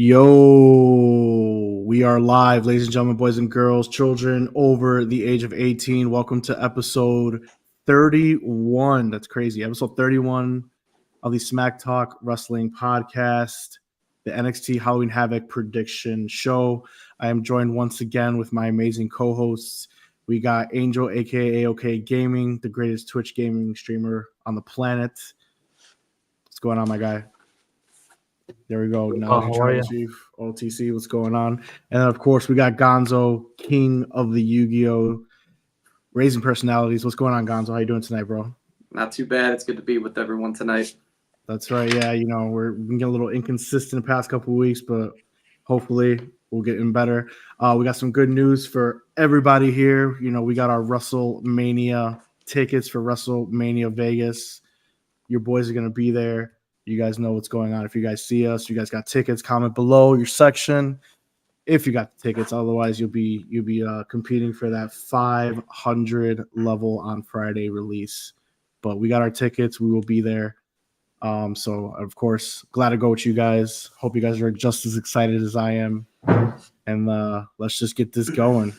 Yo, we are live, ladies and gentlemen, boys and girls, children over the age of 18. Welcome to episode 31. That's crazy. Episode 31 of the Smack Talk Wrestling Podcast, the NXT Halloween Havoc prediction show. I am joined once again with my amazing co-hosts. We got Angel, aka OK Gaming, the greatest Twitch gaming streamer on the planet. What's going on, my guy? There we go. Now Chief, OTC, what's going on? And then, of course, we got Gonzo, king of the Yu-Gi-Oh! Raising personalities. What's going on, Gonzo? How you doing tonight, bro? Not too bad. It's good to be with everyone tonight. That's right. Yeah, we've been getting a little inconsistent the past couple of weeks, but hopefully we'll get in better. We got some good news for everybody here. We got our WrestleMania tickets for WrestleMania Vegas. Your boys are going to be there. You guys know what's going on. If you guys see us, you guys got tickets, comment below your section if you got the tickets. Otherwise, you'll be competing for that 500 level on Friday release. But we got our tickets. We will be there. So, of course, glad to go with you guys. Hope you guys are just as excited as I am. And let's just get this going.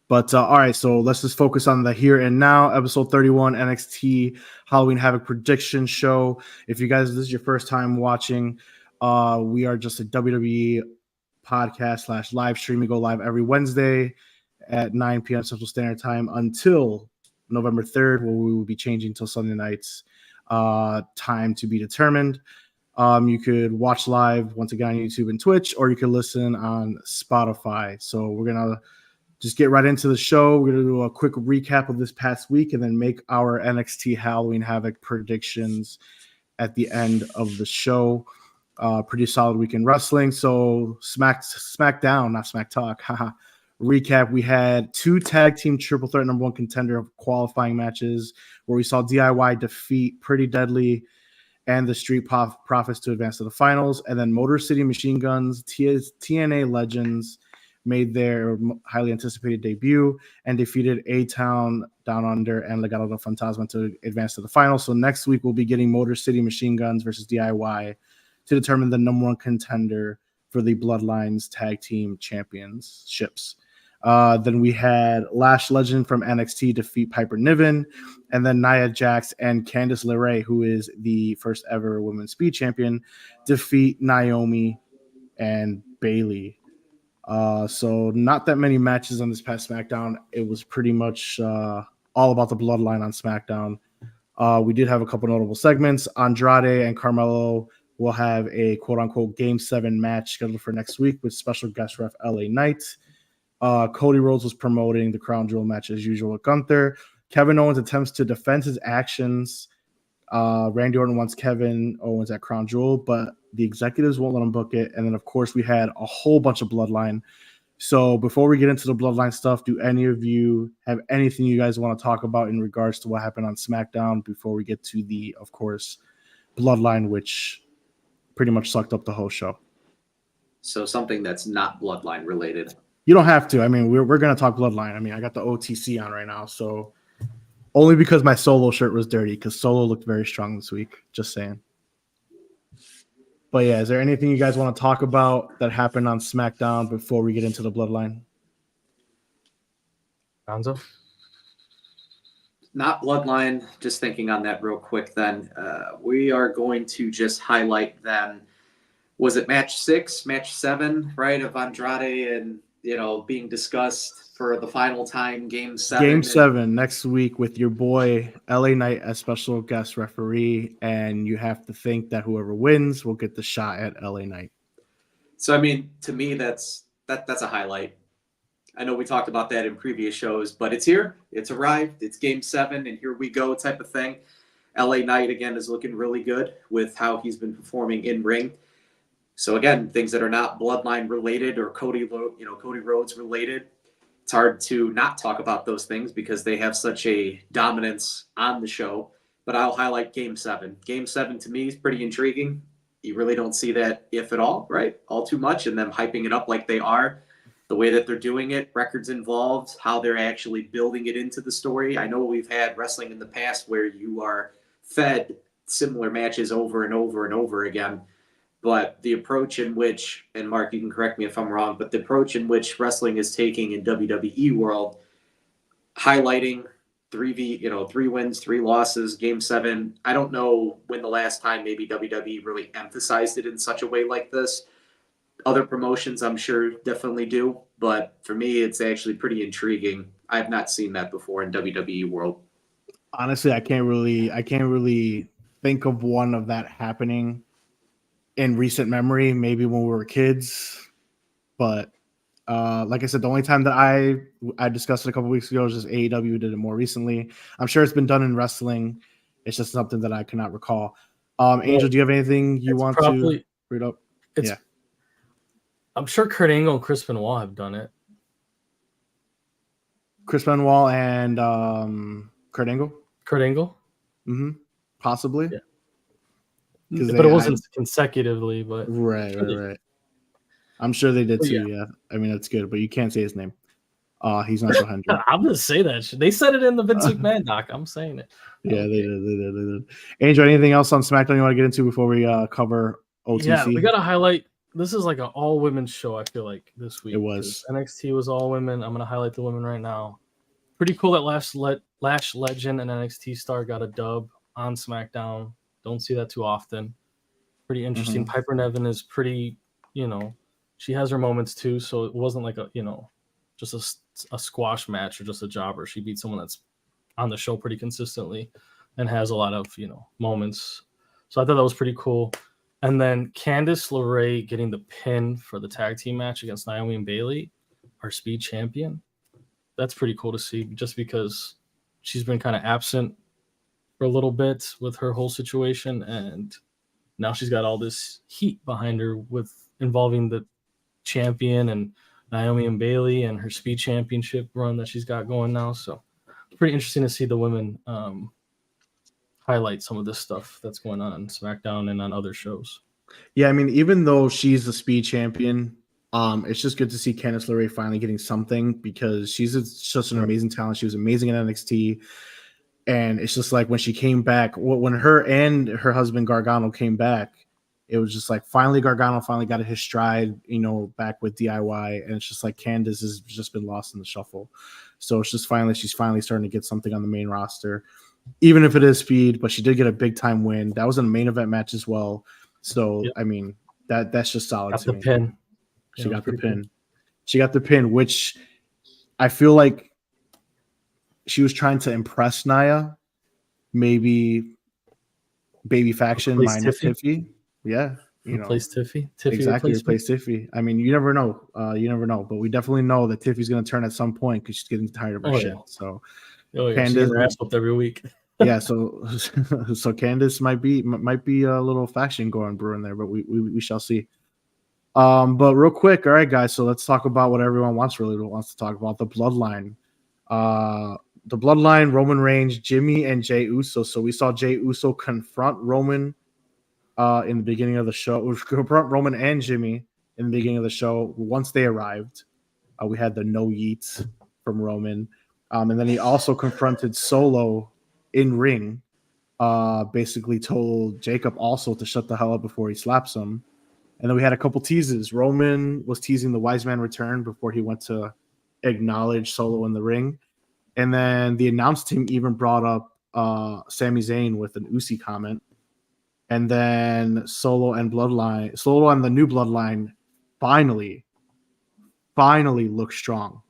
But all right, so let's just focus on the here and now. Episode 31, NXT Halloween Havoc prediction show. If you guys, this is your first time watching, we are just a WWE podcast / live stream. We go live every Wednesday at 9 p.m. Central Standard Time until November 3rd, where we will be changing till Sunday nights. Time to be determined. You could watch live once again on YouTube and Twitch, or you could listen on Spotify. So we're going to just get right into the show. We're going to do a quick recap of this past week and then make our NXT Halloween Havoc predictions at the end of the show. Pretty solid week in wrestling. So SmackDown, not Smack Talk. Recap, we had 2 tag team triple threat number 1 contender qualifying matches where we saw DIY defeat Pretty Deadly and the Street Profits to advance to the finals. And then Motor City Machine Guns, TNA Legends, made their highly anticipated debut and defeated A-Town, Down Under, and Legado del Fantasma to advance to the final. So next week we'll be getting Motor City Machine Guns versus DIY to determine the number 1 contender for the Bloodlines Tag Team Championships. Then we had Lash Legend from NXT defeat Piper Niven, and then Nia Jax and Candice LeRae, who is the first ever women's speed champion, defeat Naomi and Bayley. So not that many matches on this past SmackDown. It was pretty much all about the bloodline on SmackDown. We did have a couple notable segments. Andrade and Carmelo will have a quote-unquote Game 7 match scheduled for next week with special guest ref LA Knight. Cody Rhodes was promoting the Crown Jewel match as usual with Gunther. Kevin Owens attempts to defend his actions. Randy Orton wants Kevin Owens at Crown Jewel, but the executives won't let him book it. And then, of course, we had a whole bunch of Bloodline. So before we get into the Bloodline stuff, do any of you have anything you guys want to talk about in regards to what happened on SmackDown before we get to the, of course, Bloodline, which pretty much sucked up the whole show? So something that's not Bloodline related. You don't have to. I mean, we're going to talk Bloodline. I mean, I got the OTC on right now, so only because my Solo shirt was dirty, because Solo looked very strong this week. Just saying. But yeah, is there anything you guys want to talk about that happened on SmackDown before we get into the Bloodline? Gonzo? Not Bloodline. Just thinking on that real quick then. We are going to just highlight then, was it match 6, match 7, right, of Andrade and, being discussed for the final time, Game 7. Game 7 next week with your boy LA Knight as special guest referee, and you have to think that whoever wins will get the shot at LA Knight. So, I mean, to me, that's a highlight. I know we talked about that in previous shows, but it's here. It's arrived. It's Game 7, and here we go type of thing. LA Knight, again, is looking really good with how he's been performing in ring. So, again, things that are not Bloodline related or Cody Rhodes related, it's hard to not talk about those things because they have such a dominance on the show. But I'll highlight Game 7. Game 7 to me is pretty intriguing. You really don't see that, if at all, right? All too much, and them hyping it up like they are. The way that they're doing it, records involved, how they're actually building it into the story. I know we've had wrestling in the past where you are fed similar matches over and over and over again. but the approach in which, and Mark, you can correct me if I'm wrong, but the approach in which wrestling is taking in WWE world, highlighting 3 wins, 3 losses, game 7. I don't know when the last time maybe WWE really emphasized it in such a way like this. Other promotions, I'm sure, definitely do, but for me, it's actually pretty intriguing. I've not seen that before in WWE world. Honestly, I can't really think of one of that happening in recent memory. Maybe when we were kids, but like I said, the only time that I discussed it a couple weeks ago was just AEW did it more recently. I'm sure it's been done in wrestling. It's just something that I cannot recall. Angel, do you have anything you want to read up? Yeah. I'm sure Kurt Angle and Chris Benoit have done it. Chris Benoit and Kurt Angle? Kurt Angle? Mm-hmm. Possibly. Yeah. But it wasn't consecutively, but right. I'm sure they did too, yeah. I mean, that's good, but you can't say his name. He's not Joe Hendry. I'm going to say that. They said it in the Vince McMahon doc. I'm saying it. Yeah, they did. Angel, anything else on SmackDown you want to get into before we cover OTC? Yeah, we got to highlight. This is like an all-women show, I feel like, this week. It was. NXT was all women. I'm going to highlight the women right now. Pretty cool that Lash Legend and NXT star got a dub on SmackDown. Don't see that too often. Pretty interesting. Mm-hmm. Piper Niven is pretty, she has her moments too, so it wasn't like just a squash match or just a jobber. She beat someone that's on the show pretty consistently and has a lot of, moments. So I thought that was pretty cool. And then Candice LeRae getting the pin for the tag team match against Naomi and Bayley, our speed champion. That's pretty cool to see just because she's been kind of absent for a little bit with her whole situation. And now she's got all this heat behind her with involving the champion and Naomi and Bayley and her speed championship run that she's got going now. So pretty interesting to see the women highlight some of this stuff that's going on SmackDown and on other shows. Yeah, I mean, even though she's the speed champion, it's just good to see Candice LeRae finally getting something because she's such an amazing talent. She was amazing in NXT. And it's just like when she came back, when her and her husband Gargano came back, it was just like finally Gargano finally got his stride, back with DIY. And it's just like Candice has just been lost in the shuffle. So it's just she's finally starting to get something on the main roster, even if it is speed, but she did get a big time win. That was a main event match as well. So, I mean, that's just solid. Got the pin. She got the pin. Cool. She got the pin, which I feel like she was trying to impress Nia, maybe baby faction minus Tiffy. Yeah. Replace Tiffy. Exactly. Replace Tiffy. I mean, you never know. But we definitely know that Tiffy's going to turn at some point because she's getting tired of her shit. So, Candice, she gets her ass whooped every week. Yeah. So Candice might be a little faction going brewing there, but we shall see. But real quick, all right, guys. So let's talk about what everyone wants to talk about: the Bloodline. The Bloodline, Roman Reigns, Jimmy, and Jey Uso. So we saw Jey Uso confront Roman in the beginning of the show. Confront Roman and Jimmy in the beginning of the show. Once they arrived, we had the no yeets from Roman. And then he also confronted Solo in ring. Basically told Jacob also to shut the hell up before he slaps him. And then we had a couple teases. Roman was teasing the Wise Man return before he went to acknowledge Solo in the ring. And then the announce team even brought up Sami Zayn with an Usi comment. And then Solo and the new Bloodline finally look strong.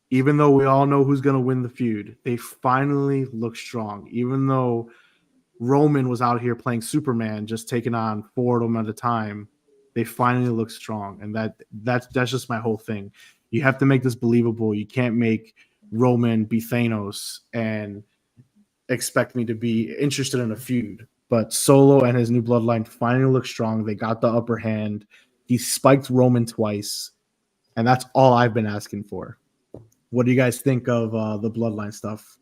Even though we all know who's going to win the feud, they finally look strong. Even though Roman was out here playing Superman, just taking on 4 of them at a time, they finally look strong. And that's just my whole thing. You have to make this believable. You can't make Roman be Thanos and expect me to be interested in a feud. But Solo and his new Bloodline finally look strong. They got the upper hand. He spiked Roman twice. And that's all I've been asking for. What do you guys think of the Bloodline stuff?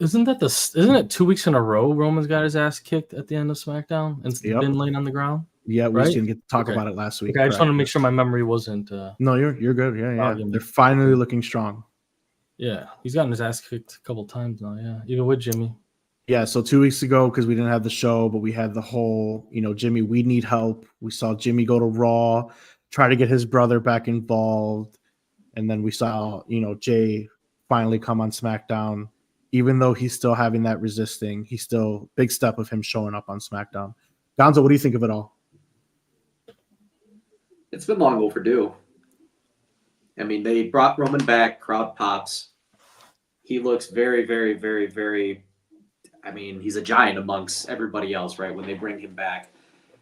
Isn't it 2 weeks in a row Roman's got his ass kicked at the end of SmackDown and been laying on the ground? Yeah, we just didn't get to talk about it last week. Okay, I just want to make sure my memory wasn't. No, you're good. Yeah. They're finally looking strong. Yeah, he's gotten his ass kicked a couple times now. Yeah, even with Jimmy. Yeah, so 2 weeks ago, because we didn't have the show, but we had the whole, Jimmy, we need help. We saw Jimmy go to Raw, try to get his brother back involved. And then we saw, Jay finally come on SmackDown. Even though he's still having that resisting, he's still big step of him showing up on SmackDown. Gonzo, what do you think of it all? It's been long overdue. I mean, they brought Roman back, crowd pops. He looks very, very, very, very. I mean, he's a giant amongst everybody else, right? When they bring him back.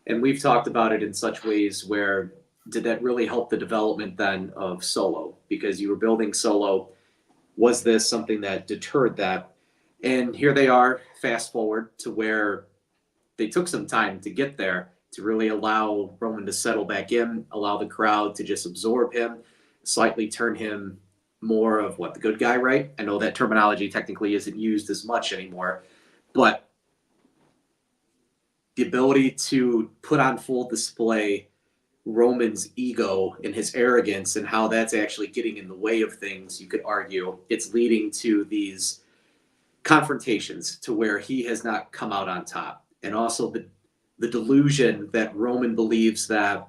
And we've talked about it in such ways where did that really help the development then of Solo? Because you were building Solo. Was this something that deterred that? And here they are, fast forward to where they took some time to get there to really allow Roman to settle back in, allow the crowd to just absorb him, slightly turn him more of the good guy, right? I know that terminology technically isn't used as much anymore, but the ability to put on full display Roman's ego and his arrogance and how that's actually getting in the way of things, you could argue it's leading to these confrontations to where he has not come out on top. And also the delusion that Roman believes that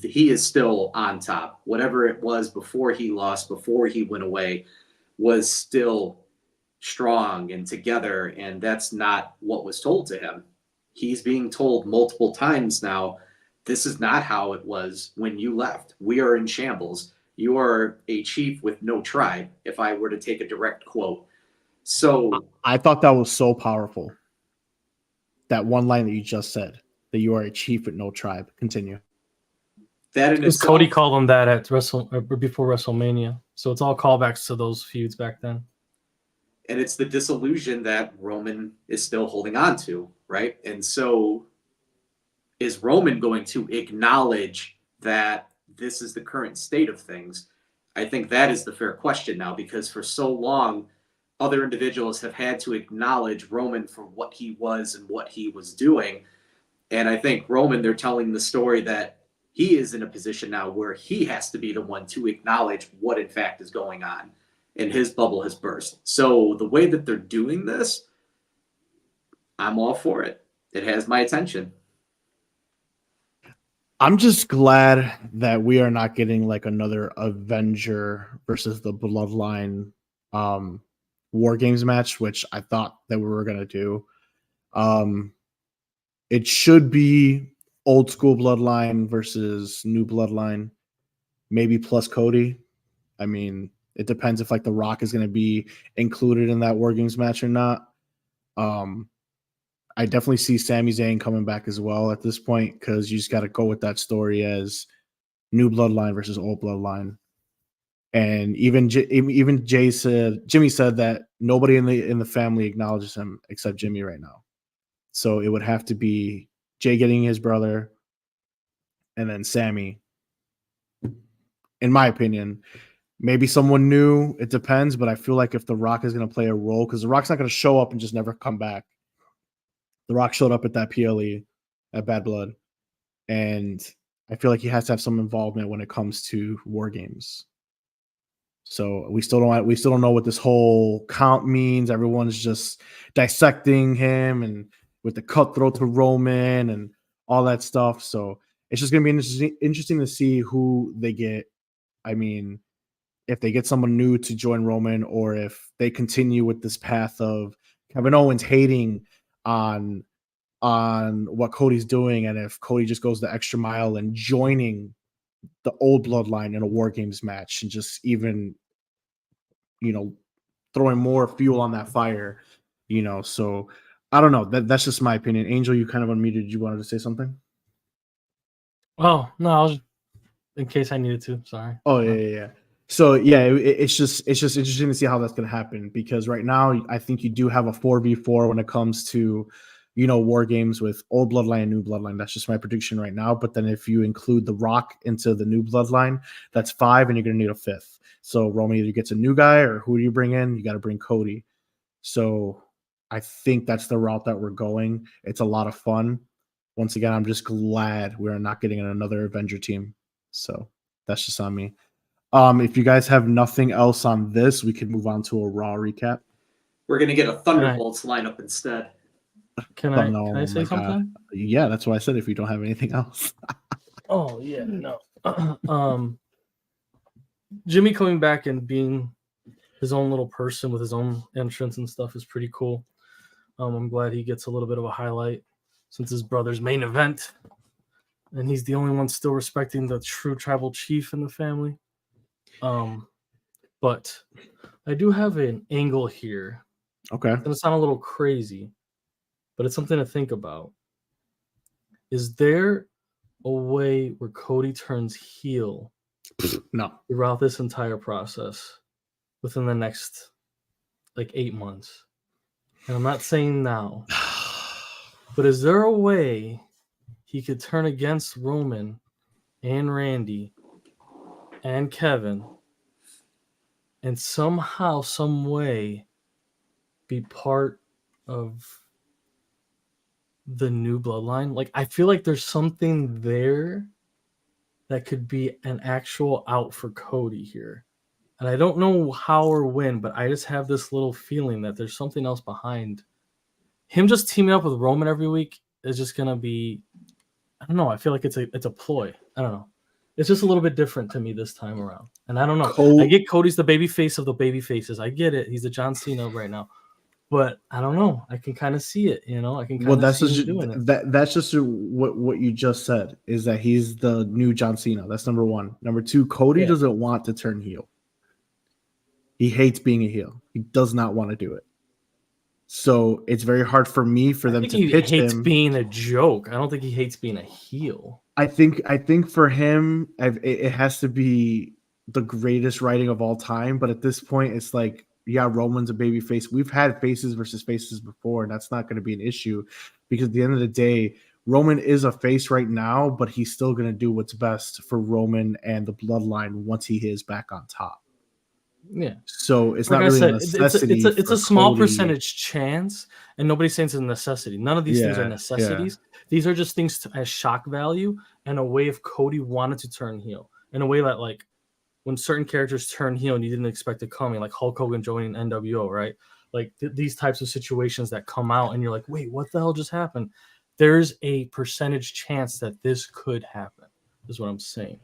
he is still on top. Whatever it was before he lost, before he went away, was still strong and together. And that's not what was told to him. He's being told multiple times now, this is not how it was when you left. We are in shambles. You are a chief with no tribe, if I were to take a direct quote. So I thought that was so powerful. That one line that you just said, that you are a chief with no tribe. Continue. That in itself, Cody called him that at before WrestleMania. So it's all callbacks to those feuds back then. And it's the disillusion that Roman is still holding on to, right? And so is Roman going to acknowledge that this is the current state of things? I think that is the fair question now, because for so long, other individuals have had to acknowledge Roman for what he was and what he was doing. And I think Roman, they're telling the story that he is in a position now where he has to be the one to acknowledge what in fact is going on. And his bubble has burst. So the way that they're doing this, I'm all for it. It has my attention. I'm just glad that we are not getting like another Avenger versus the Bloodline War Games match, which I thought that we were going to do. It should be old school Bloodline versus new Bloodline, maybe plus Cody. I mean, it depends if like The Rock is going to be included in that War Games match or not. I definitely see Sami Zayn coming back as well at this point, because you just got to go with that story as new Bloodline versus old Bloodline. And even Jimmy said that nobody in the family acknowledges him except Jimmy right now. So it would have to be Jay getting his brother, and then Sami. In my opinion, maybe someone new. It depends, but I feel like if The Rock is going to play a role, because The Rock's not going to show up and just never come back. The Rock showed up at that PLE at Bad Blood, and I feel like he has to have some involvement when it comes to War Games. So we still don't know what this whole count means. Everyone's just dissecting him and with the cutthroat to Roman and all that stuff. So it's just gonna be interesting to see who they get. I mean, if they get someone new to join Roman, or if they continue with this path of Kevin Owens hating on what Cody's doing, and if Cody just goes the extra mile and joining the old Bloodline in a War Games match and just even, throwing more fuel on that fire, so I don't know. That's just my opinion. Angel, you kind of unmuted. You wanted to say something? Oh, no, I was in case I needed to. Sorry. Oh, yeah. So yeah, it's just interesting to see how that's going to happen, because right now I think you do have a 4v4 when it comes to, War Games with old Bloodline and new Bloodline. That's just my prediction right now. But then if you include The Rock into the new Bloodline, that's 5, and you're going to need a 5th. So Roman either gets a new guy, or who do you bring in? You got to bring Cody. So I think that's the route that we're going. It's a lot of fun. Once again, I'm just glad we're not getting another Avenger team. So that's just on me. If you guys have nothing else on this, we could move on to a Raw recap. We're gonna get a Thunderbolts lineup instead. Can Oh, I no, can I say my God. something? Yeah, that's why I said if you don't have anything else. Oh yeah, no. Jimmy coming back and being his own little person with his own entrance and stuff is pretty cool. I'm glad he gets a little bit of a highlight since his brother's main event, and he's the only one still respecting the true tribal chief in the family. But I do have an angle here. Okay. It's gonna sound a little crazy, but it's something to think about. Is there a way where Cody turns heel No. throughout this entire process within the next like 8 months? And I'm not saying now, but is there a way he could turn against Roman and Randy and Kevin and somehow, some way be part of the new bloodline? Like, I feel like there's something there that could be an actual out for Cody here. And I don't know how or when, but I just have this little feeling that there's something else behind him. Just teaming up with Roman every week is just gonna be, I don't know. I feel like it's a ploy. I don't know. It's just a little bit different to me this time around. And I don't know. I get Cody's the baby face of the baby faces. I get it. He's a John Cena right now. But I don't know. I can kind of see it, you know. I can kind of see him doing it. That's just what you just said is that he's the new John Cena. That's number one. Number two, Cody doesn't want to turn heel. He hates being a heel. He does not want to do it. So it's very hard for me for them to pitch him. He hates being a joke. I don't think he hates being a heel. I think for him, it has to be the greatest writing of all time. But at this point, it's like, yeah, Roman's a baby face. We've had faces versus faces before, and that's not going to be an issue because at the end of the day, Roman is a face right now, but he's still going to do what's best for Roman and the bloodline once he is back on top. Yeah. So it's like not really I said, a necessity. It's a small percentage chance, and nobody's saying it's a necessity. None of these things are necessities. Yeah. These are just things as shock value and a way if Cody wanted to turn heel in a way that, like, when certain characters turn heel and you didn't expect it coming, like Hulk Hogan joining NWO, right? Like these types of situations that come out and you're like, wait, what the hell just happened? There's a percentage chance that this could happen, is what I'm saying.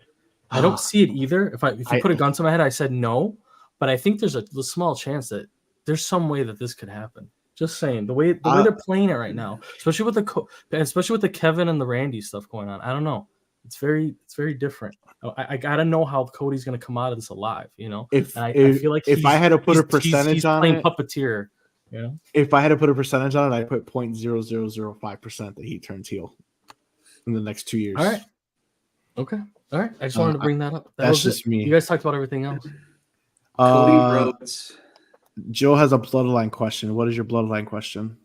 I don't see it either. If you put a gun to my head, I said no, but I think there's a small chance that there's some way that this could happen. Just saying, the way they're playing it right now, especially with the Kevin and the Randy stuff going on. I don't know. It's very different. I gotta know how Cody's gonna come out of this alive, you know. I feel like if I had to put a percentage he's on playing it, puppeteer. You know, if I had to put a percentage on it, I put 0.0005% that he turns heel in the next 2 years. All right. Okay. All right. I just wanted to bring that up. That's just me. You guys talked about everything else. Cody Rhodes. Joe has a bloodline question. What is your bloodline question?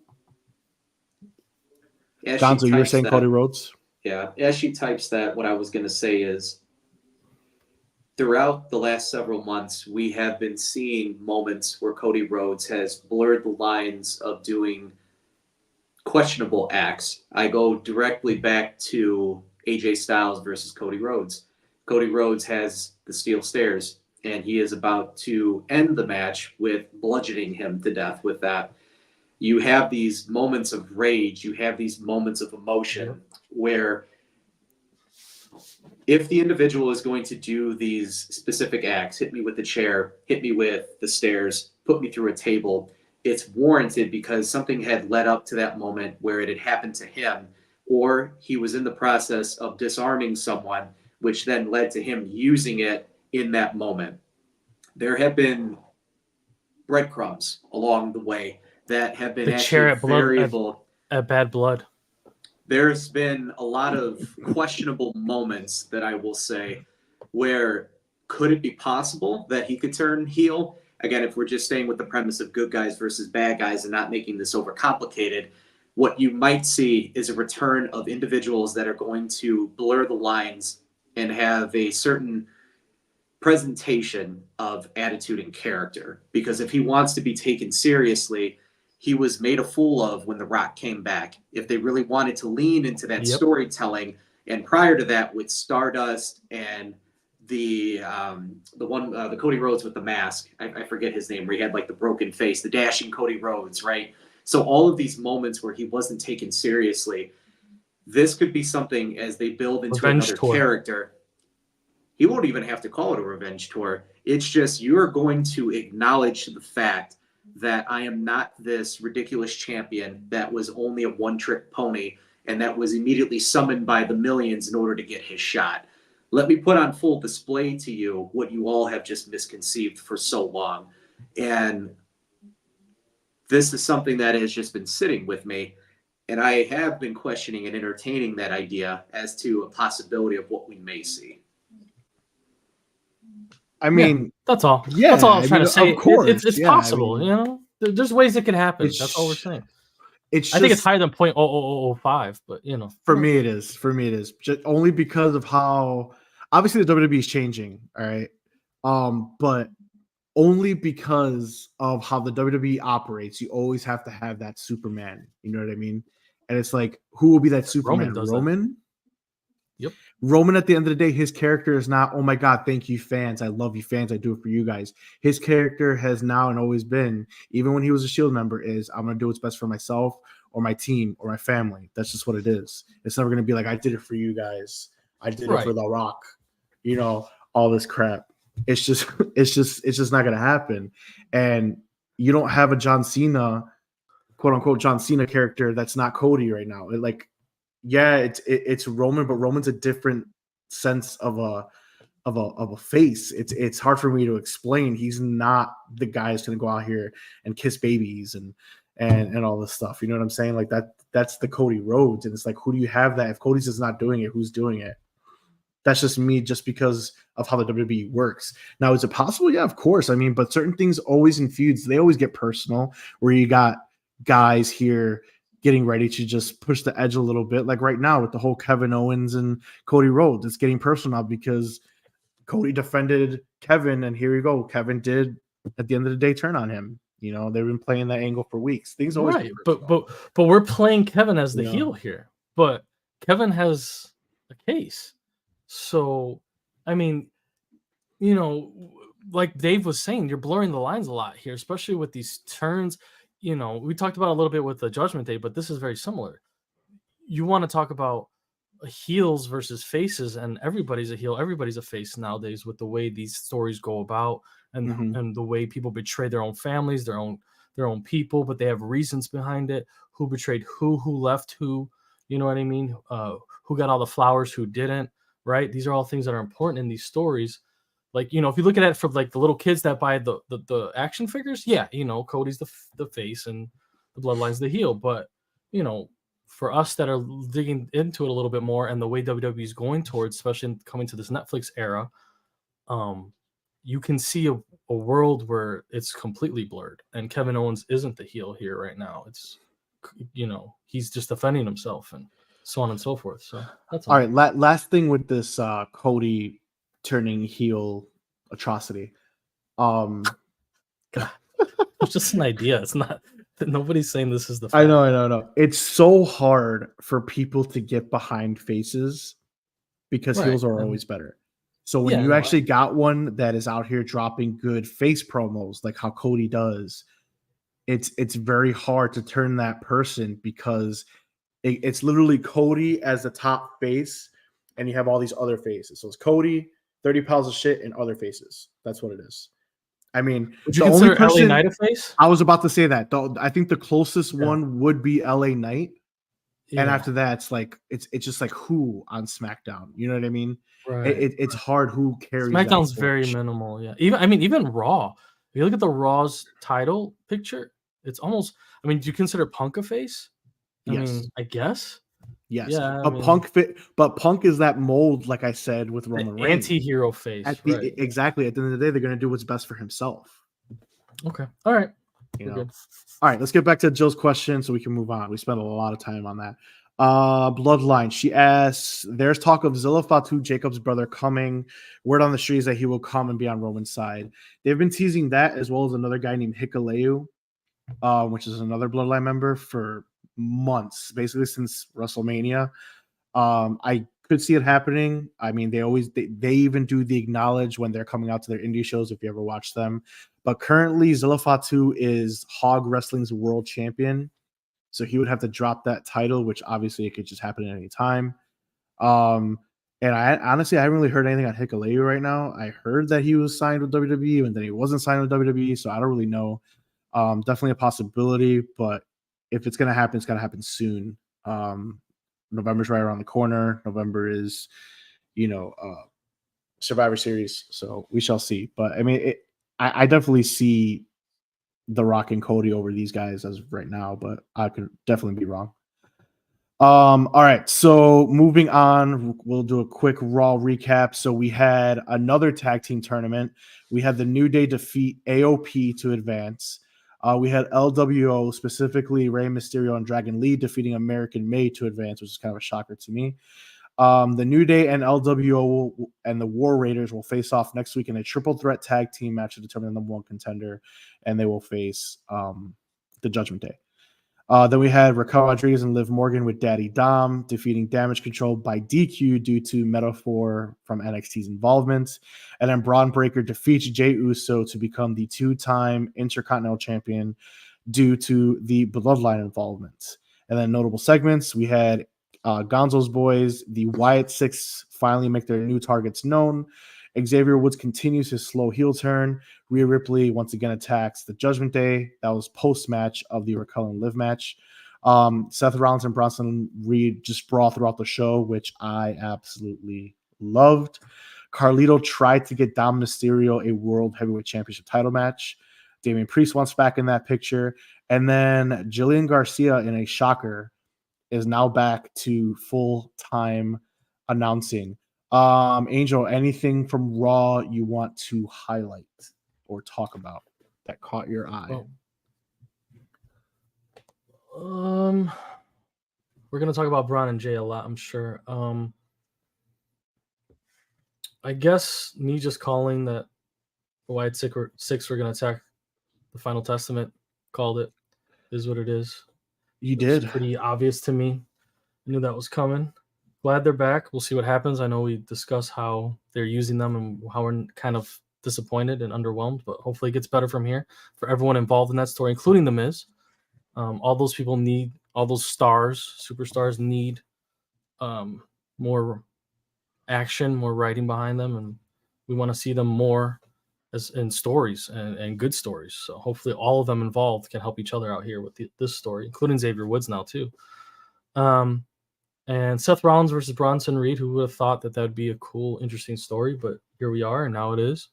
Gonzo, you were saying that, Cody Rhodes? Yeah. As she types that, what I was going to say is throughout the last several months, we have been seeing moments where Cody Rhodes has blurred the lines of doing questionable acts. I go directly back to AJ Styles versus Cody Rhodes. Cody Rhodes has the steel stairs, and he is about to end the match with bludgeoning him to death with that. You have these moments of rage. You have these moments of emotion where if the individual is going to do these specific acts, hit me with the chair, hit me with the stairs, put me through a table, it's warranted because something had led up to that moment where it had happened to him, or he was in the process of disarming someone, which then led to him using it in that moment. There have been breadcrumbs along the way that have been the chair at variable. At Bad Blood. There's been a lot of questionable moments that I will say where could it be possible that he could turn heel? Again, if we're just staying with the premise of good guys versus bad guys and not making this overcomplicated, what you might see is a return of individuals that are going to blur the lines and have a certain presentation of attitude and character. Because if he wants to be taken seriously, he was made a fool of when The Rock came back. If they really wanted to lean into that storytelling, and prior to that with Stardust and the one the Cody Rhodes with the mask. I forget his name, where he had like the broken face, the dashing Cody Rhodes, right? So all of these moments where he wasn't taken seriously, this could be something as they build into Revenge another tour. character. He won't even have to call it a revenge tour. It's just you're going to acknowledge the fact that I am not this ridiculous champion that was only a one-trick pony and that was immediately summoned by the millions in order to get his shot. Let me put on full display to you what you all have just misconceived for so long. And this is something that has just been sitting with me. And I have been questioning and entertaining that idea as to a possibility of what we may see. I mean, that's all. Yeah, That's all I was trying to say. Of course, It's possible, you know. There's ways it could happen. It's That's all we're saying. It's I think it's just, higher than 0.0005, but you know, for me it is. For me it is. Just only because of how obviously the WWE is changing, all right? But only because of how the WWE operates, you always have to have that Superman. You know what I mean? And it's like, who will be that Superman? does that. Roman? Yep. Roman, at the end of the day, his character is not, oh my God, thank you, fans. I love you, fans. I do it for you guys. His character has now and always been, even when he was a Shield member, is I'm going to do what's best for myself or my team or my family. That's just what it is. It's never going to be like, I did it for you guys. I did it for The Rock. You know, all this crap. It's just not going to happen. And you don't have a John Cena, quote unquote, John Cena character that's not Cody right now. It's Roman, but Roman's a different sense of a face. It's hard for me to explain. He's not the guy who's going to go out here and kiss babies and all this stuff. You know what I'm saying? Like that's the Cody Rhodes, and it's like, who do you have that? If Cody's just not doing it, who's doing it? That's just me, just because of how the WWE works. Now, is it possible? Yeah, of course. I mean, but certain things always in feuds, they always get personal, where you got guys here getting ready to just push the edge a little bit. Like right now with the whole Kevin Owens and Cody Rhodes, it's getting personal now because Cody defended Kevin, and here you go. Kevin did, at the end of the day, turn on him. You know, they've been playing that angle for weeks. Things always right, but we're playing Kevin as the heel here. But Kevin has a case. So, I mean, you know, like Dave was saying, you're blurring the lines a lot here, especially with these turns. You know, we talked about a little bit with the Judgment Day, but this is very similar. You want to talk about heels versus faces, and everybody's a heel, everybody's a face nowadays with the way these stories go about, and the way people betray their own families, their own people, but they have reasons behind it. Who betrayed who left who, you know what I mean? Who got all the flowers, who didn't, right? These are all things that are important in these stories. Like, you know, if you look at it from like the little kids that buy the action figures, yeah, you know, Cody's the face and the Bloodline's the heel. But, you know, for us that are digging into it a little bit more, and the way WWE is going towards, especially coming to this Netflix era, you can see a world where it's completely blurred, and Kevin Owens isn't the heel here right now. It's, you know, he's just defending himself and so on and so forth. So that's all right. Last thing with this Cody turning heel atrocity. God, it's just an idea. It's not. Nobody's saying this is the fact. I know. It's so hard for people to get behind faces because heels are always better. So when you actually got one that is out here dropping good face promos, like how Cody does, it's very hard to turn that person, because it's literally Cody as the top face, and you have all these other faces. So it's Cody, 30 pounds of shit, and other faces. That's what it is. I mean, would you consider LA Knight a face? I was about to say that. I think the closest one would be LA Knight. Yeah. And after that, it's like it's just like who on SmackDown. You know what I mean? Right. It's hard who carries. SmackDown's very minimal. Yeah. Even Raw. If you look at the Raw's title picture, it's almost. I mean, do you consider Punk a face? I mean, I guess. Yes. Yeah, but Punk is that mold, like I said, with Roman Reigns. Anti-hero face. Exactly. At the end of the day, they're gonna do what's best for himself. Okay. All right. Good. All right, let's get back to Jill's question so we can move on. We spent a lot of time on that. Bloodline. She asks, there's talk of Zilla Fatu, Jacob's brother, coming. Word on the street is that he will come and be on Roman's side. They've been teasing that, as well as another guy named Hikuleo, which is another Bloodline member, for months, basically since WrestleMania. I could see it happening. I mean, they even do the acknowledge when they're coming out to their indie shows if you ever watch them. But currently, Zilla Fatu is Hog Wrestling's world champion, so he would have to drop that title, which obviously it could just happen at any time. And I honestly, I haven't really heard anything on Hikuleo right now. I heard that he was signed with WWE and then he wasn't signed with WWE, so I don't really know. Definitely a possibility, but if it's gonna happen, it's gotta happen soon. November's right around the corner. November is, Survivor Series, so we shall see. But I mean, I definitely see The Rock and Cody over these guys as of right now, but I could definitely be wrong. All right, so moving on, we'll do a quick Raw recap. So we had another tag team tournament. We had the New Day defeat AOP to advance. We had LWO, specifically Rey Mysterio and Dragon Lee, defeating American Made to advance, which is kind of a shocker to me. The New Day and LWO and the War Raiders will face off next week in a triple threat tag team match to determine the number one contender, and they will face the Judgment Day. Then we had Raquel Rodriguez and Liv Morgan with Daddy Dom defeating Damage Control by DQ due to metaphor from NXT's involvement. And then Braun Breaker defeats Jey Uso to become the two-time Intercontinental Champion due to the Bloodline involvement. And then notable segments, we had Gonzo's boys, the Wyatt Six finally make their new targets known. Xavier Woods continues his slow heel turn. Rhea Ripley once again attacks the Judgment Day. That was post-match of the Raquel and Liv match. Seth Rollins and Bronson Reed just brawl throughout the show, which I absolutely loved. Carlito tried to get Dom Mysterio a World Heavyweight Championship title match. Damian Priest wants back in that picture. And then Jillian Garcia, in a shocker, is now back to full-time announcing. Angel, anything from Raw you want to highlight or talk about that caught your eye? We're gonna talk about Braun and Jay a lot, I'm sure. I guess me just calling that the Wyatt Six were gonna attack the Final Testament, called it, is what it is. You did. It's pretty obvious to me. I knew that was coming. Glad they're back. We'll see what happens. I know we discussed how they're using them and how we're kind of disappointed and underwhelmed, but hopefully it gets better from here for everyone involved in that story, including The Miz. All those people need, all those superstars need more action, more writing behind them, and we want to see them more as in stories and good stories. So hopefully all of them involved can help each other out here with this story, including Xavier Woods now too. And Seth Rollins versus Bronson Reed, who would have thought that would be a cool, interesting story, but here we are, and now it is,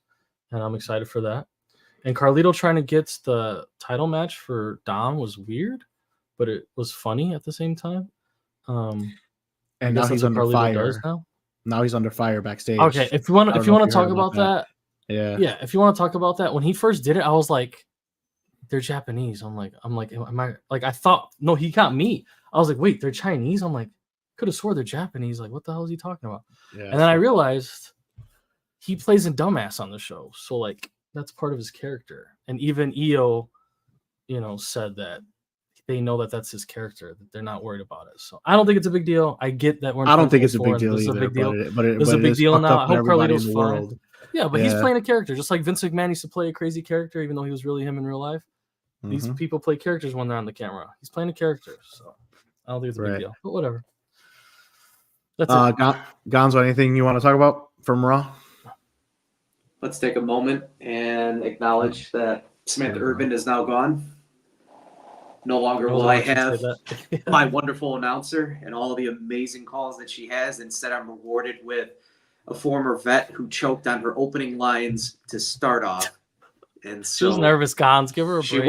and I'm excited for that. And Carlito trying to get the title match for Dom was weird, but it was funny at the same time. And now he's under fire. Now he's under fire backstage. Okay, if you want to talk about that, yeah. If you want to talk about that, when he first did it, I was like, they're Japanese. I'm like, am I like? I thought no, he got me. I was like, wait, they're Chinese. I'm like, could have swore they're Japanese. Like, what the hell is he talking about? Yeah, and then I realized he plays a dumbass on the show, so like that's part of his character. And even EO, said that they know that that's his character, that they're not worried about it. So I don't think it's a big deal. I get that we're. I don't think it's a big deal either. But it's a big deal now. I hope Carlito's fine. World. Yeah, but he's playing a character, just like Vince McMahon used to play a crazy character, even though he was really him in real life. Mm-hmm. These people play characters when they're on the camera. He's playing a character, so I don't think it's a big deal. But whatever. That's it. Gonzo, anything you want to talk about from Raw? Let's take a moment and acknowledge that Samantha Urban is now gone. No longer will I have my wonderful announcer and all the amazing calls that she has. Instead, I'm rewarded with a former vet who choked on her opening lines to start off. And so she was nervous, Gons. Give her a break. She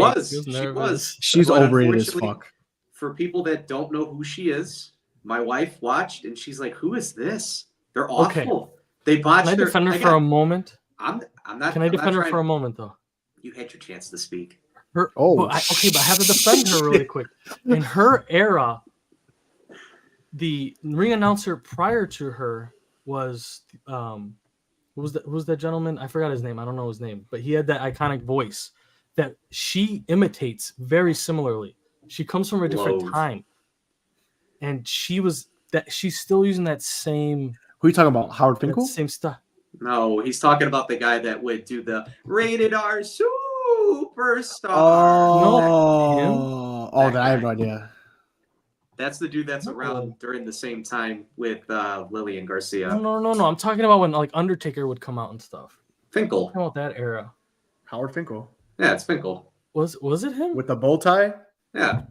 was. She's overrated as fuck. For people that don't know who she is, my wife watched and she's like, "Who is this? They're awful." Okay. They botched her. Can I defend her for a moment? I'm not. Can I defend her for a moment though? You had your chance to speak. But I have to defend her really quick. In her era, the ring announcer prior to her was who was that gentleman? I forgot his name. I don't know his name, but he had that iconic voice that she imitates very similarly. She comes from a different time, and she was that she's still using that same Who are you talking about? Howard Finkel? stuff. No, he's talking about the guy that would do the rated R superstar. Oh, That I have guy. no idea. That's the dude that's No. around during the same time with Lillian Garcia. No. I'm talking about when like Undertaker would come out and stuff. Finkel. I'm talking about that era. Howard Finkel Yeah, it's Finkel. Was it him? with the bow tie. Yeah.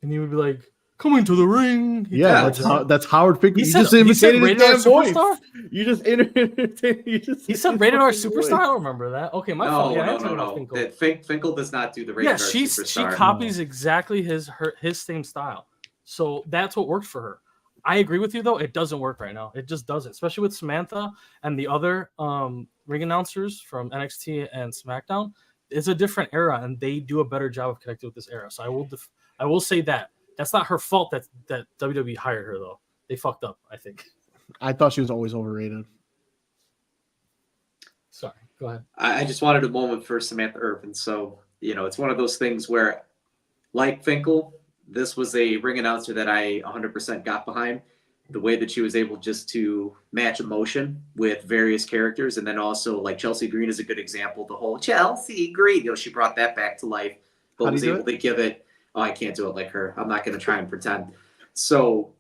And he would be like, "Coming to the ring." Yeah, Yeah. that's Howard Finkel. He You said- just he said imitated his rated R damn voice. superstar? You just imitated. He said rated R superstar. I don't remember that. Okay, my fault. Yeah, I'm talking about Finkel. Finkel does not do the rated Yeah, R she superstar. copies exactly his same style. So that's what worked for her. I agree with you though. It doesn't work right now. It just doesn't, especially with Samantha and the other ring announcers from NXT and SmackDown. It's a different era, and they do a better job of connecting with this era. So I will say that that's not her fault that WWE hired her though. They fucked up, I think. I thought she was always overrated. Sorry, go ahead. I just wanted a moment for Samantha Irvin. So, it's one of those things where, like Finkel, this was a ring announcer that I 100% got behind. The way that she was able just to match emotion with various characters. And then also, like, Chelsea Green is a good example. The whole Chelsea Green, she brought that back to life. But was able to give it, I can't do it like her. I'm not going to try and pretend. So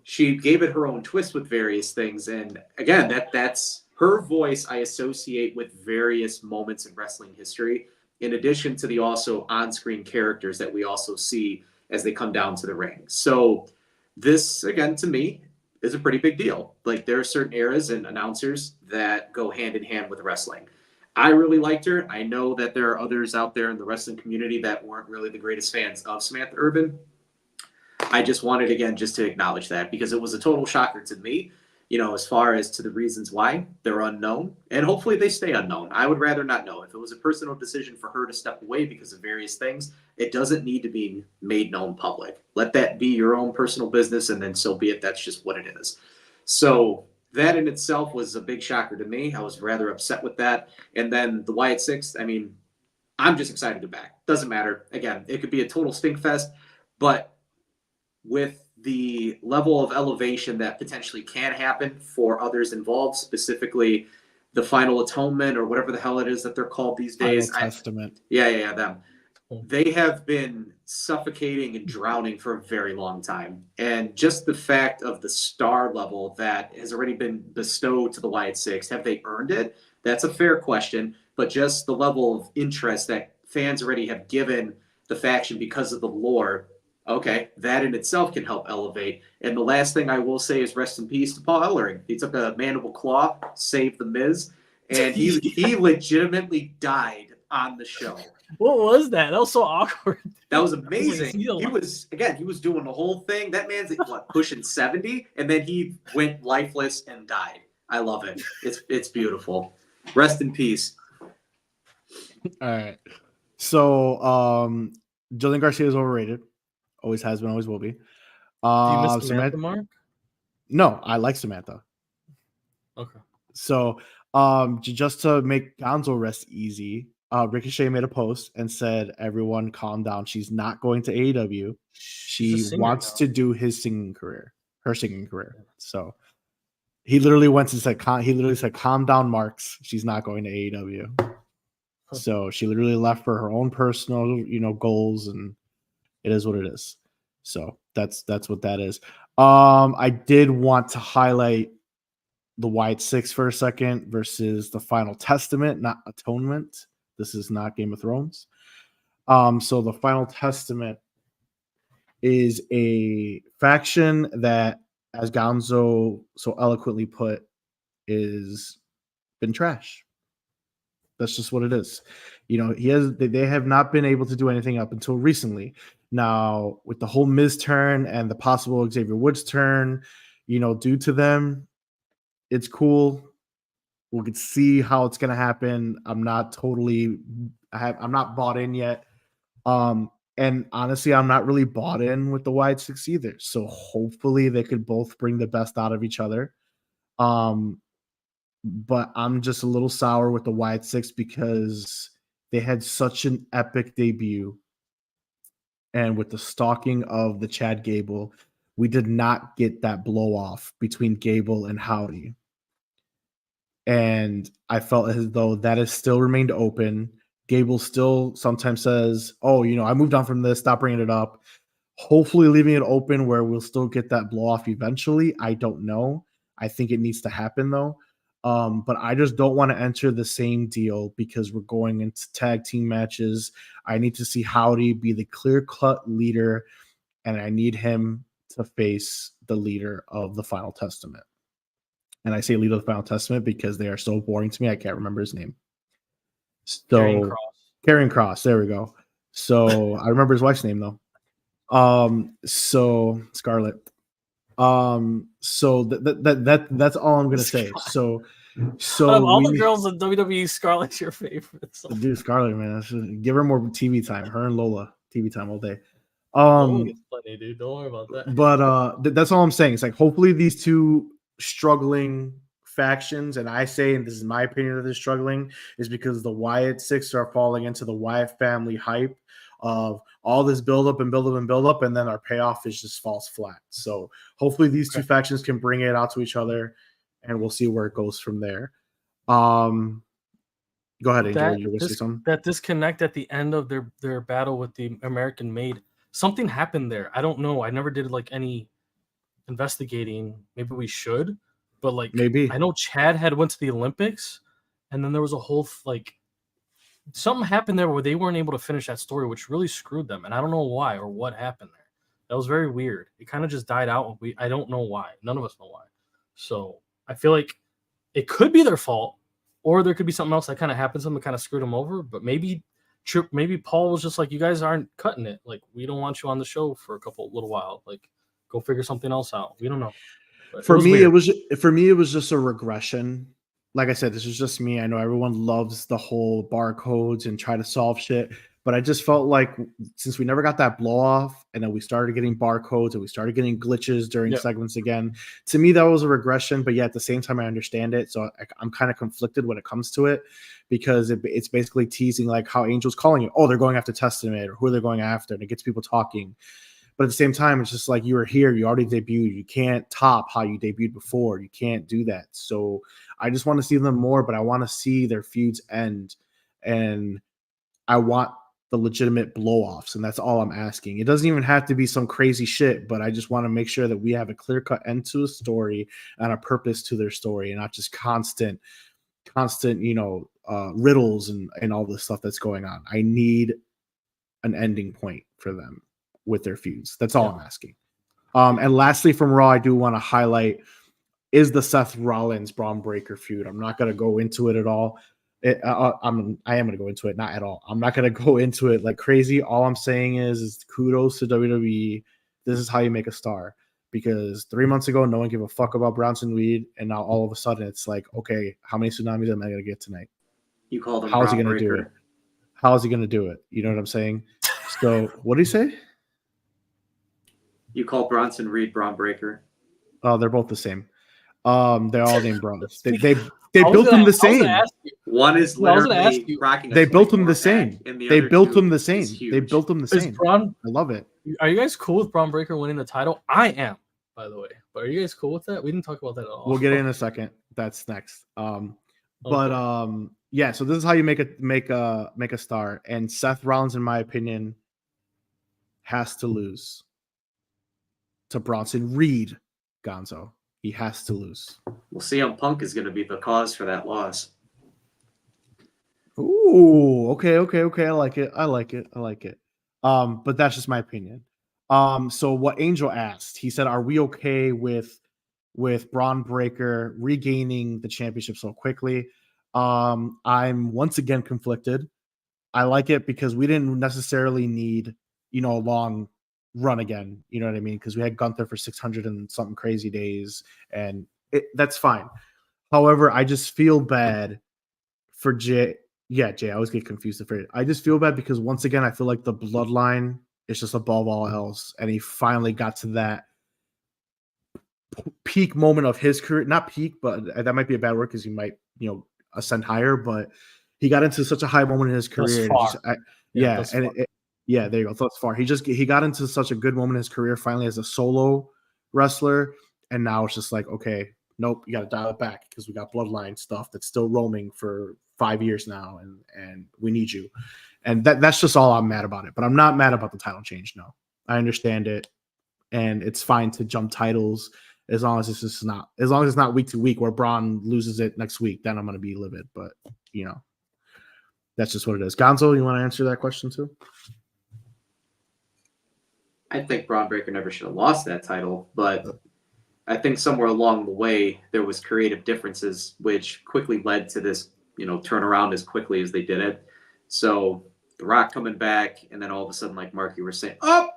she gave it her own twist with various things. And again, that's her voice I associate with various moments in wrestling history, in addition to the also on-screen characters that we also see as they come down to the ring. So this, again, to me, is a pretty big deal. Like, there are certain eras and announcers that go hand in hand with wrestling. I really liked her. I know that there are others out there in the wrestling community that weren't really the greatest fans of Samantha Irvin. I just wanted, again, just to acknowledge that, because it was a total shocker to me, as far as to the reasons why they're unknown, and hopefully they stay unknown. I would rather not know. If it was a personal decision for her to step away because of various things, it doesn't need to be made known public. Let that be your own personal business, and then so be it. That's just what it is. So that in itself was a big shocker to me. I was rather upset with that. And then the Wyatt Six, I'm just excited to back. Doesn't matter. Again, it could be a total stink fest, but with the level of elevation that potentially can happen for others involved, specifically the Final Atonement or whatever the hell it is that they're called these days. Final Testament. Yeah, them. They have been suffocating and drowning for a very long time. And just the fact of the star level that has already been bestowed to the Wyatt Six, have they earned it? That's a fair question. But just the level of interest that fans already have given the faction because of the lore, okay, that in itself can help elevate. And the last thing I will say is rest in peace to Paul Ellering. He took a mandible claw, saved the Miz, and he legitimately died on the show. What was that? That was so awkward. That was amazing. He was doing the whole thing. That man's pushing 70, and then he went lifeless and died. I love it. It's beautiful. Rest in peace. All right. So Jillian Garcia is overrated. Always has been, always will be. Do you miss Samantha, Mark? No, I like Samantha. Okay. So just to make Gonzo rest easy, Ricochet made a post and said, everyone calm down. She's not going to AEW. She wants to do her singing career. So he literally said, calm down, Marks. She's not going to AEW. So she literally left for her own personal, goals, and it is what it is. So that's what that is. I did want to highlight the Wyatt Six for a second versus the Final Testament, not Atonement. This is not Game of Thrones. So the Final Testament is a faction that, as Gonzo so eloquently put, is been trash. That's just what it is. They have not been able to do anything up until recently. Now, with the whole Miz turn and the possible Xavier Woods turn, due to them, it's cool. We could see how it's going to happen. I'm not bought in yet. And honestly, I'm not really bought in with the Wyatt Six either. So hopefully they could both bring the best out of each other. But I'm just a little sour with the Wyatt Six because they had such an epic debut. And with the stalking of the Chad Gable, we did not get that blow off between Gable and Howdy. And I felt as though that has still remained open. Gable still sometimes says, oh, I moved on from this, stop bringing it up. Hopefully leaving it open where we'll still get that blow off eventually. I don't know. I think it needs to happen though. But I just don't want to enter the same deal because we're going into tag team matches. I need to see Howdy be the clear-cut leader, and I need him to face the leader of the Final Testament. And I say leader of the Final Testament because they are so boring to me. I can't remember his name. So Karrion Kross. There we go. So I remember his wife's name though. So Scarlett. So that's all I'm gonna say. So out of all the girls in WWE, Scarlett's your favorite. So. Dude, Scarlett, man, give her more TV time. Her and Lola, TV time all day. Lola gets plenty, dude. Don't worry about that. But that's all I'm saying. It's like hopefully these two struggling factions, and I say, and this is my opinion that they're struggling, is because the Wyatt Six are falling into the Wyatt family hype of all this build up, and then our payoff is just falls flat. So hopefully these two factions can bring it out to each other, and we'll see where it goes from there. Go ahead, Angel. You were going to say something? That disconnect at the end of their battle with the American Maid, something happened there. I don't know. I never did any investigating. Maybe we should, but maybe I know Chad had went to the Olympics, and then there was a whole something happened there where they weren't able to finish that story, which really screwed them. And I don't know why or what happened there. That was very weird. It kind of just died out. I don't know why. None of us know why. So I feel like it could be their fault, or there could be something else that kind of happened to them that kind of screwed them over. But maybe Paul was just like, you guys aren't cutting it. Like, we don't want you on the show for a little while. Like, go figure something else out. We don't know. But for me, it was just a regression. Like I said, this is just me. I know everyone loves the whole barcodes and try to solve shit, but I just felt like since we never got that blow off, and then we started getting barcodes and we started getting glitches during segments again, to me that was a regression. But yeah, at the same time, I understand it. So I'm kind of conflicted when it comes to it, because it's basically teasing like how Angel's calling it. Oh, they're going after Testament, or who they're going after, and it gets people talking. But at the same time, it's just like, you were here, you already debuted. You can't top how you debuted before. You can't do that. So I just want to see them more, but I want to see their feuds end. And I want the legitimate blow-offs, and that's all I'm asking. It doesn't even have to be some crazy shit, but I just want to make sure that we have a clear-cut end to a story and a purpose to their story, and not just constant, riddles and all this stuff that's going on. I need an ending point for them with their feuds. That's all I'm asking. And lastly, from Raw, I do want to highlight is the Seth Rollins Braun Breaker feud. I'm not going to go into it at all. I am going to go into it, not at all. I'm not going to go into it like crazy. All I'm saying is kudos to WWE. This is how you make a star. Because 3 months ago, no one gave a fuck about Bronson Reed, and now all of a sudden it's like, okay, how many tsunamis am I going to get tonight? You called him. How is he going to do it? How is he going to do it? You know what I'm saying? So what did he say? You call Bronson Reed Braun Breaker. Oh, they're both the same. They're all named Bronze. They built them the same. One is literally rocking. They built them the same. They built them the same. They built them the same. I love it. Are you guys cool with Braun Breaker winning the title? I am, by the way. But are you guys cool with that? We didn't talk about that at all. We'll get in a second. That's next. Yeah. So this is how you make a star. And Seth Rollins, in my opinion, has to lose to Bronson Reed. Gonzo. He has to lose. We'll see how Punk is going to be the cause for that loss. Ooh, okay. I like it. But that's just my opinion. So what Angel asked, he said, are we okay with Braun Breaker regaining the championship so quickly? I'm once again conflicted. I like it because we didn't necessarily need, a long run again. You know what I mean? Because we had Gunther for 600 and something crazy days, and that's fine. However, I just feel bad for Jay. Yeah, Jay, I always get confused. I just feel bad because once again, I feel like the bloodline is just above all else, and he finally got to that peak moment of his career. Not peak, but that might be a bad word because he might, ascend higher. But he got into such a high moment in his career. Yeah, there you go. Thus far, he got into such a good moment in his career finally as a solo wrestler. And now it's just like, okay, nope, you got to dial it back because we got bloodline stuff that's still roaming for 5 years now, and we need you. And that's just all I'm mad about it. But I'm not mad about the title change. No, I understand it, and it's fine to jump titles as long as it's not week to week where Braun loses it next week. Then I'm going to be livid. But that's just what it is. Gonzo, you want to answer that question too? I think Braun Breaker never should have lost that title, but I think somewhere along the way there was creative differences which quickly led to this, turnaround as quickly as they did it. So The Rock coming back, and then all of a sudden, like Mark, you were saying, "Oh,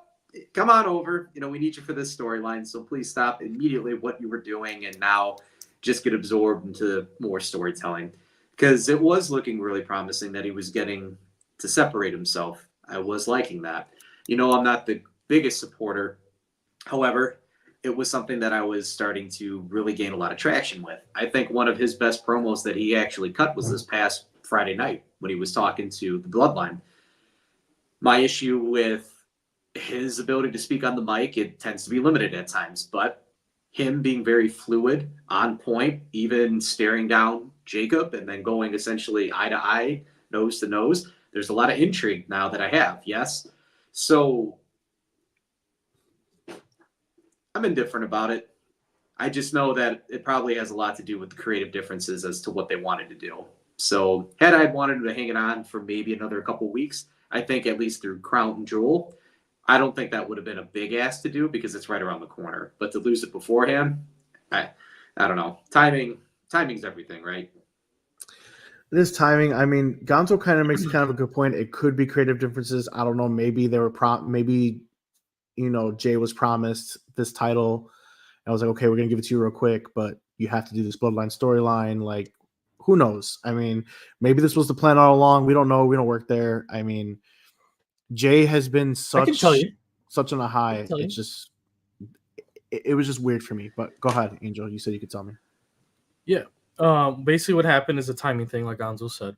come on over. We need you for this storyline. So please stop immediately what you were doing, and now just get absorbed into more storytelling." Because it was looking really promising that he was getting to separate himself. I was liking that. I'm not the biggest supporter. However, it was something that I was starting to really gain a lot of traction with. I think one of his best promos that he actually cut was this past Friday night when he was talking to the Bloodline. My issue with his ability to speak on the mic, it tends to be limited at times, but him being very fluid, on point, even staring down Jacob and then going essentially eye to eye, nose to nose, there's a lot of intrigue now that I have, yes? So I'm indifferent about it. I just know that it probably has a lot to do with the creative differences as to what they wanted to do. So had I wanted to hang it on for maybe another couple weeks, I think at least through Crown and Jewel, I don't think that would have been a big ask to do because it's right around the corner. But to lose it beforehand, I don't know. Timing's everything, right? It is timing. I mean, Gonzo kind of makes kind of a good point. It could be creative differences. I don't know. Maybe they were Jay was promised this title. I was like, okay, we're gonna give it to you real quick, but you have to do this bloodline storyline. Like, who knows? I mean, maybe this was the plan all along. We don't know. We don't work there. I mean, Jay has been such on a high. It's just it was just weird for me. But go ahead, Angel. You said you could tell me. Yeah. Basically what happened is a timing thing, like Gonzo said.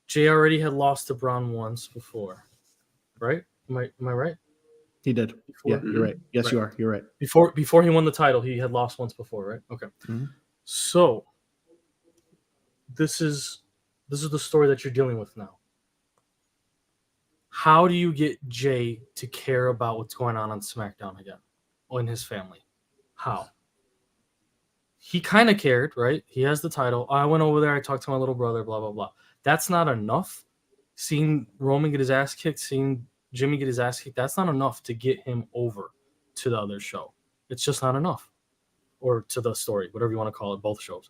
Jay already had lost to Braun once before, right? Am I right? He did. Before? Yeah, you're right. Yes, right. You are. You're right. Before he won the title, he had lost once before, right? Okay. Mm-hmm. So this is the story that you're dealing with now. How do you get Jay to care about what's going on SmackDown again, or in his family? How? He kind of cared, right? He has the title. I went over there. I talked to my little brother. Blah blah blah. That's not enough. Seeing Roman get his ass kicked, seeing Jimmy get his ass kicked, that's not enough to get him over to the other show. It's just not enough. Or to the story, whatever you want to call it, both shows.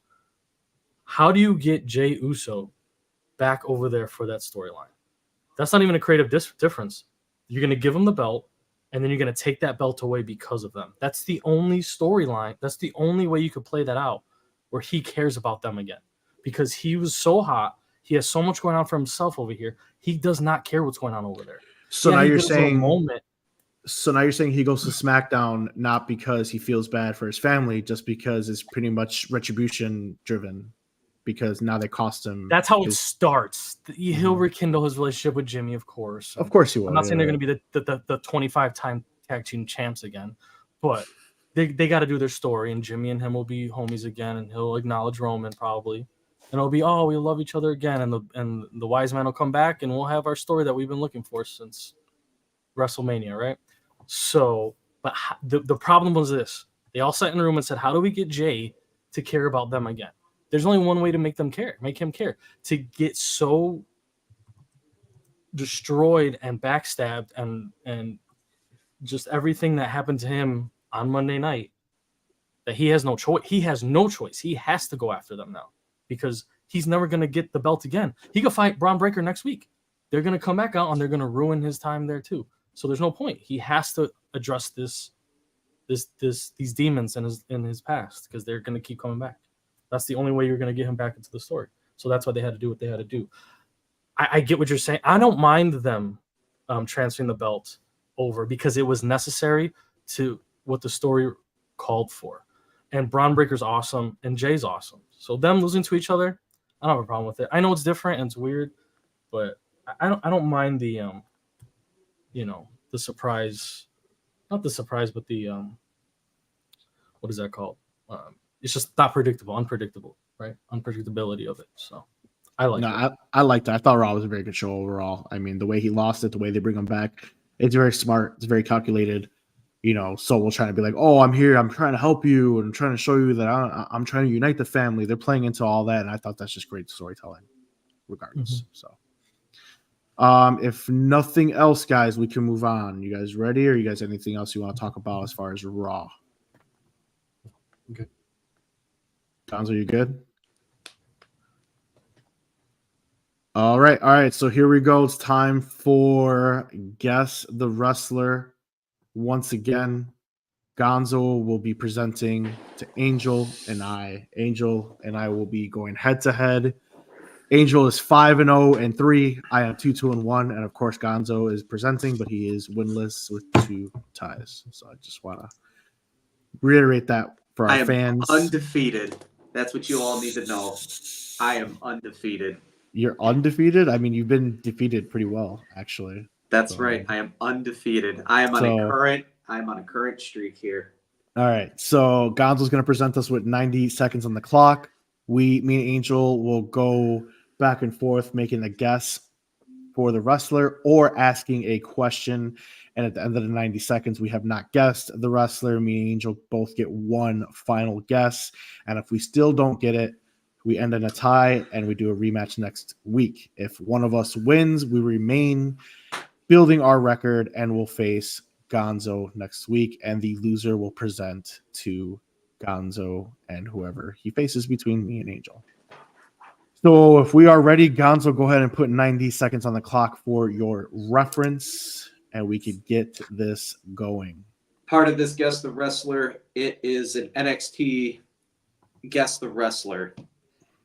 How do you get Jay Uso back over there for that storyline? That's not even a creative difference. You're going to give him the belt, and then you're going to take that belt away because of them. That's the only storyline. That's the only way you could play that out, where he cares about them again. Because he was so hot. He has so much going on for himself over here. He does not care what's going on over there. So now you're saying he goes to SmackDown not because he feels bad for his family, just because it's pretty much retribution driven. Because now they cost him. That's how it starts. He'll rekindle his relationship with Jimmy, of course. Of course he will. I'm not saying they're going to be the 25-time tag team champs again, but they got to do their story, and Jimmy and him will be homies again, and he'll acknowledge Roman probably, and it'll be, oh, we love each other again, and the wise man will come back, and we'll have our story that we've been looking for since WrestleMania, right? So, but the problem was this: they all sat in a room and said, how do we get Jay to care about them again? There's only one way to make him care. To get so destroyed and backstabbed and just everything that happened to him on Monday night that he has no choice. He has no choice. He has to go after them now because he's never going to get the belt again. He could fight Braun Breaker next week. They're going to come back out and they're going to ruin his time there too. So there's no point. He has to address these demons in his past because they're going to keep coming back. That's the only way you're going to get him back into the story. So that's why they had to do what they had to do. I get what you're saying. I don't mind them transferring the belt over because it was necessary to what the story called for. And Braun Breaker's awesome and Jay's awesome. So them losing to each other, I don't have a problem with it. I know it's different and it's weird, but I don't mind the the surprise, not the surprise, but the what is that called? It's just not unpredictable, right? Unpredictability of it. So I like it. I liked it. I thought Raw was a very good show overall. I mean, the way he lost it, the way they bring him back, it's very smart. It's very calculated. Solo's trying to be like, oh, I'm here. I'm trying to help you. And I'm trying to show you that I'm trying to unite the family. They're playing into all that. And I thought that's just great storytelling regardless. So if nothing else, guys, we can move on. You guys ready? Or you guys anything else you want to talk about as far as Raw? Good. Gonzo, you good? All right. So here we go. It's time for Guess the Wrestler. Once again, Gonzo will be presenting to Angel and I. Angel and I will be going head to head. Angel is 5-0-3. I am 2-2-1, and of course Gonzo is presenting, but he is winless with 2 ties. So I just want to reiterate that for our fans. Undefeated. That's what you all need to know. I am undefeated. You're undefeated? I mean, you've been defeated pretty well, actually. That's right. I am undefeated. I am on a current streak here. All right. So Gonzo's going to present us with 90 seconds on the clock. Me and Angel will go back and forth making a guess for the wrestler or asking a question. And at the end of the 90 seconds, we have not guessed the wrestler. Me and Angel both get one final guess. And if we still don't get it, we end in a tie and we do a rematch next week. If one of us wins, we remain building our record and we'll face Gonzo next week. And the loser will present to Gonzo and whoever he faces between me and Angel. So if we are ready, Gonzo, go ahead and put 90 seconds on the clock for your reference, and we could get this going. Part of this Guess the Wrestler, it is an NXT Guess the Wrestler.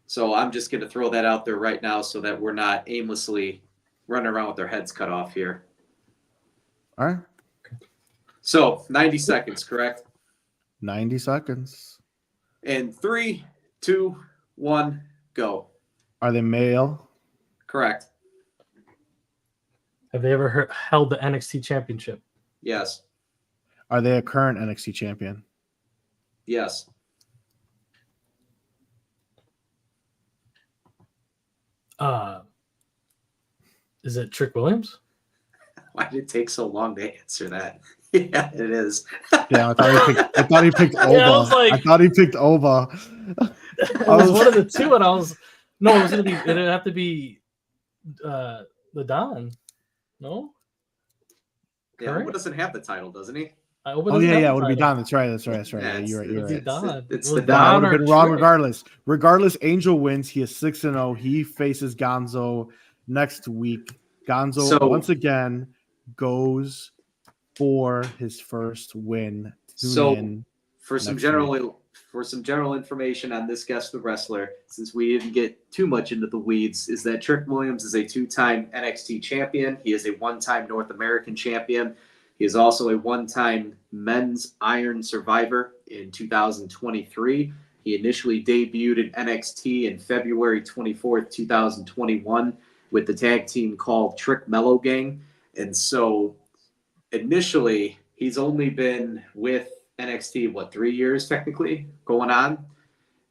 So I'm just going to throw that out there right now so that we're not aimlessly running around with our heads cut off here. All right. So 90 seconds, correct? 90 seconds. And 3, 2, 1, go. Are they male? Correct. Have they ever held the NXT championship? Yes. Are they a current NXT champion? Yes. Is it Trick Williams? Why did it take so long to answer that? Yeah, it is. Yeah, I thought he picked Oba. Yeah, I was like- I thought he picked Oba. It was one of the two, and it was gonna be. It'd have to be the Don. No. Yeah, Correct? Oba doesn't have the title, doesn't he? Oh yeah, it would be Don. That's right. Yeah, Yeah, you're right. It'd be Don. It's It was the I Don would have or been wrong Trick. regardless. Regardless, Angel wins. He is 6-0. He faces Gonzo next week. Gonzo once again goes for his first win. For some general information on this Guess the Wrestler, since we didn't get too much into the weeds, is that Trick Williams is a 2-time NXT champion. He is a 1-time North American champion. He is also a 1-time Men's Iron Survivor in 2023. He initially debuted in NXT in February 24th, 2021 with the tag team called Trick Mellow Gang. And so initially, he's only been with NXT, 3 years technically going on,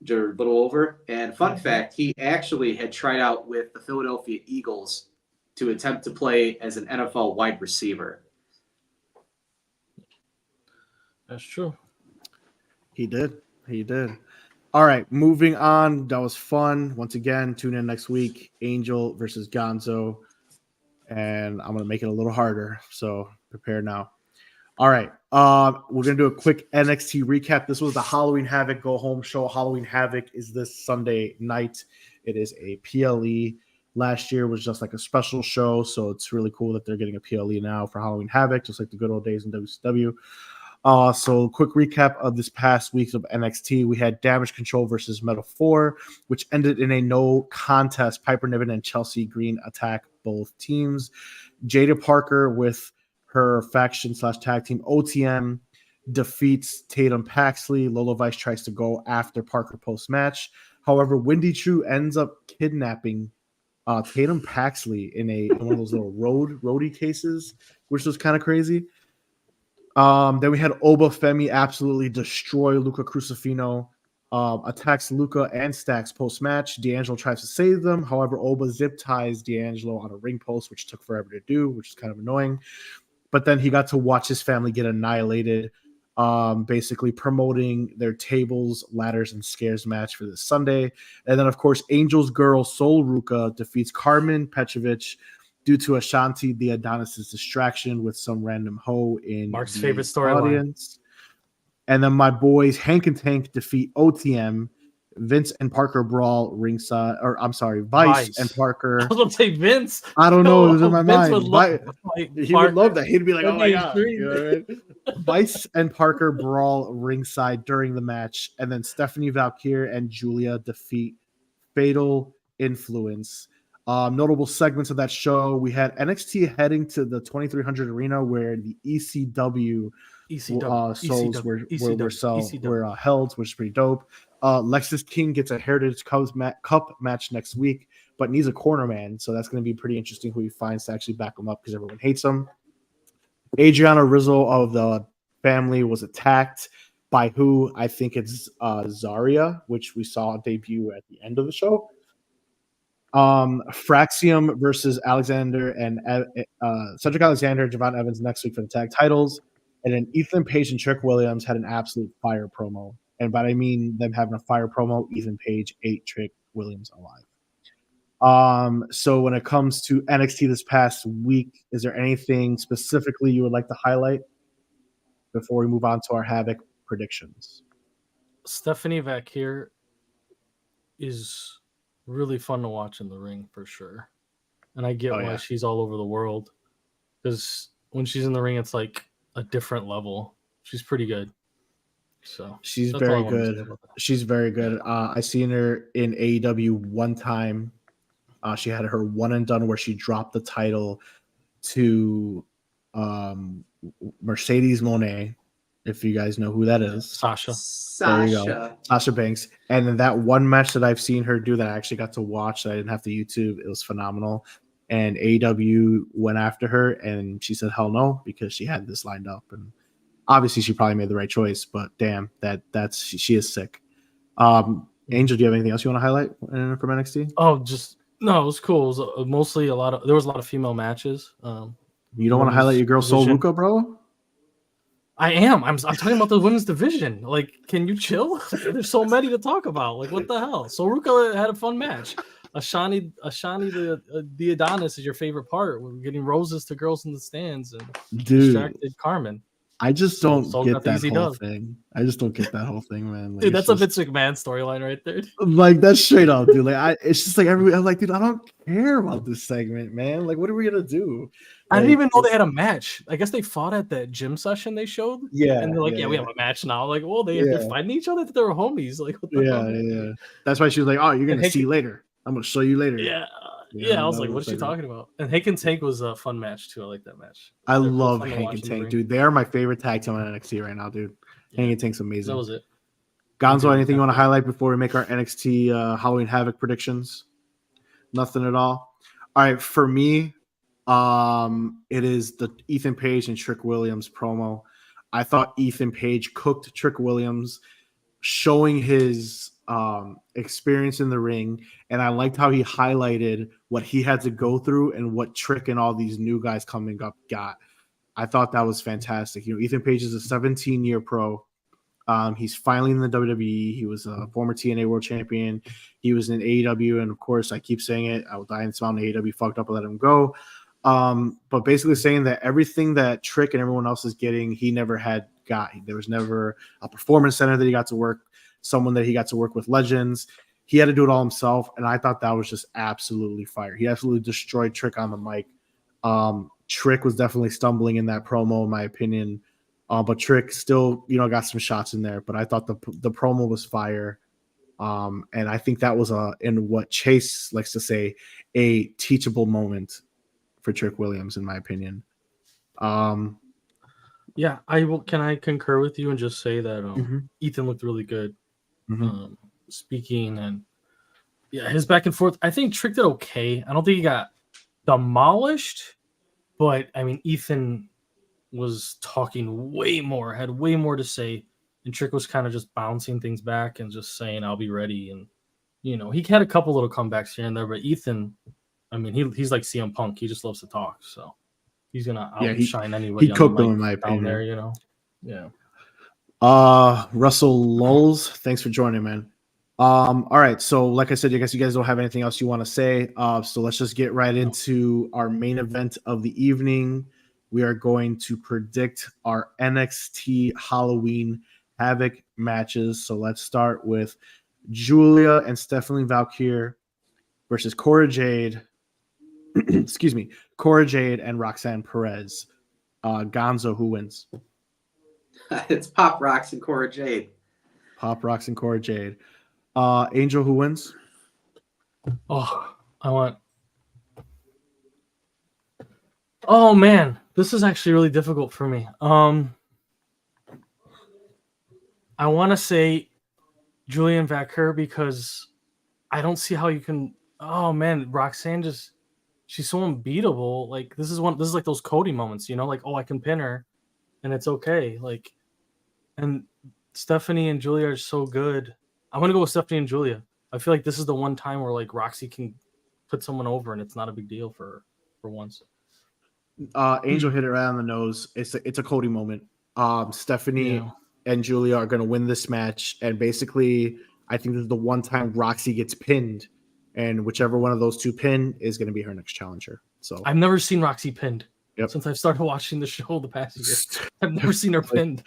a little over. And fun fact, he actually had tried out with the Philadelphia Eagles to attempt to play as an NFL wide receiver. That's true. He did. All right, moving on. That was fun. Once again, tune in next week. Angel versus Gonzo. And I'm going to make it a little harder, so prepare now. All right, we're going to do a quick NXT recap. This was the Halloween Havoc go-home show. Halloween Havoc is this Sunday night. It is a PLE. Last year was just like a special show, so it's really cool that they're getting a PLE now for Halloween Havoc, just like the good old days in WCW. So quick recap of this past week of NXT. We had Damage Control versus Metal 4, which ended in a no contest. Piper Niven and Chelsea Green attack both teams. Jada Parker with her faction/tag team OTM defeats Tatum Paxley. Lola Vice tries to go after Parker post-match. However, Wendy Chu ends up kidnapping Tatum Paxley in one of those little roadie cases, which was kind of crazy. Then we had Oba Femi absolutely destroy Luca Crucifino. Attacks Luca and Stacks post match. D'Angelo tries to save them. However, Oba zip ties D'Angelo on a ring post, which took forever to do, which is kind of annoying. But then he got to watch his family get annihilated, basically promoting their tables, ladders, and scares match for this Sunday. And then, of course, Angel's girl Sol Ruka defeats Carmen Petrovic due to Ashanti the Adonis's distraction with some random hoe in Mark's the favorite storyline. audience. And then my boys Hank and Tank defeat OTM. Vince and Parker brawl ringside, or I'm sorry, Vice and Parker. I was going to say Vince. I don't know. It was in my Vince mind. Would love, he would love that. He'd be like, That'd "Oh my be god!" You know what I mean? Vice and Parker brawl ringside during the match, and then Stephanie Valkyrie and Julia defeat Fatal Influence. Notable segments of that show: we had NXT heading to the 2300 arena, where the ECW souls were held, which is pretty dope. Lexus King gets a Heritage Cup match next week, but needs a corner man, so that's going to be pretty interesting who he finds to actually back him up because everyone hates him. Adriana Rizzo of the family was attacked by who I think it's Zarya, which we saw debut at the end of the show. Fraxium versus Alexander and Cedric Alexander and Javon Evans next week for the tag titles. And then Ethan Page and Trick Williams had an absolute fire promo. And by I mean them having a fire promo, Ethan Page ate Trick Williams alive. So when it comes to NXT this past week, is there anything specifically you would like to highlight before we move on to our Havoc predictions? Stephanie Valkyrie is really fun to watch in the ring for sure. And I get why she's all over the world. Because when she's in the ring, it's like a different level. She's pretty good. So she's very good. She's very good. I seen her in AEW one time. She had her one and done where she dropped the title to Mercedes Moné, if you guys know who that is. Sasha. There you go. Sasha Banks. And then that one match that I've seen her do that I actually got to watch, that I didn't have to YouTube, it was phenomenal. And AEW went after her, and she said hell no, because she had this lined up. And obviously she probably made the right choice, but damn, she is sick. Angel, do you have anything else you want to highlight from NXT? Oh, no, it was cool. It was mostly there was a lot of female matches. You don't want to highlight your girl Sol Ruka, bro? I am. I'm talking about the women's division. Like, can you chill? There's so many to talk about. Like, what the hell? Sol Ruka had a fun match. Ashani the Adonis is your favorite part. We're getting roses to girls in the stands and distracted Carmen. I just don't get that whole thing. I just don't get that whole thing, man. Like, dude, that's a Vince McMahon storyline right there. Like, that's straight up, dude. Like, it's just like I'm like, dude, I don't care about this segment, man. Like, what are we gonna do? I didn't even know they had a match. I guess they fought at that gym session they showed. Yeah, and they're like, we have a match now. Like, well, they're fighting each other. They were homies. Like, what the hell? Yeah. That's why she was like, oh, you're gonna see later. I'm gonna show you later. Yeah, I was like, what's she talking about? And Hank and Tank was a fun match too. I like that match. I love Hank and Tank, dude. They are my favorite tag team on NXT right now, dude. Hank and Tank's amazing. That was it. Gonzo, anything you want to highlight before we make our NXT Halloween Havoc predictions? Nothing at all. All right, for me, it is the Ethan Page and Trick Williams promo. I thought Ethan Page cooked Trick Williams, showing his experience in the ring, and I liked how he highlighted what he had to go through and what Trick and all these new guys coming up got. I thought that was fantastic. You know, Ethan Page is a 17-year pro. He's finally in the WWE. He was a former TNA World Champion. He was in AEW, and of course, I keep saying it, I will die and smile. AEW fucked up and let him go. But basically saying that everything that Trick and everyone else is getting, he never got. There was never a performance center that he got to work, someone that he got to work with legends. He had to do it all himself, and I thought that was just absolutely fire. He absolutely destroyed Trick on the mic. Trick was definitely stumbling in that promo, in my opinion. But Trick still, got some shots in there. But I thought the promo was fire. And I think that was in what Chase likes to say, a teachable moment for Trick Williams, in my opinion. Yeah, I will. Can I concur with you and just say that Ethan looked really good, speaking, and his back and forth. I think Trick did okay. I don't think he got demolished, but I mean, Ethan was talking way more, had way more to say, and Trick was kind of just bouncing things back and just saying, "I'll be ready." And he had a couple little comebacks here and there, but Ethan, I mean, he's like CM Punk. He just loves to talk, so he's gonna outshine anybody he on the cooked them, mic in my down opinion. there. Yeah. Russell Lulz, thanks for joining, man. All right, so like I said, I guess you guys don't have anything else you want to say. So let's just get right into our main event of the evening. We are going to predict our NXT Halloween Havoc matches. So let's start with Julia and Stephanie Valkyrie versus Cora Jade. Excuse me, Cora Jade and Roxanne Perez. Gonzo, who wins? It's Pop Rocks and Cora Jade. Pop Rocks and Cora Jade. Angel, who wins? Oh, Oh man, this is actually really difficult for me. I want to say Julian Vacker because I don't see how you can. Oh man, Roxanne she's so unbeatable. Like this is like those Cody moments, like, oh, I can pin her and it's okay. Like, and Stephanie and Julia are so good. I'm gonna go with Stephanie and Julia. I feel like this is the one time where like Roxy can put someone over and it's not a big deal for once. Angel hit it right on the nose. It's a Cody moment. Stephanie and Julia are going to win this match, and basically, I think this is the one time Roxy gets pinned, and whichever one of those two pin is going to be her next challenger. So I've never seen Roxy pinned since I've started watching the show the past year. I've never seen her pinned.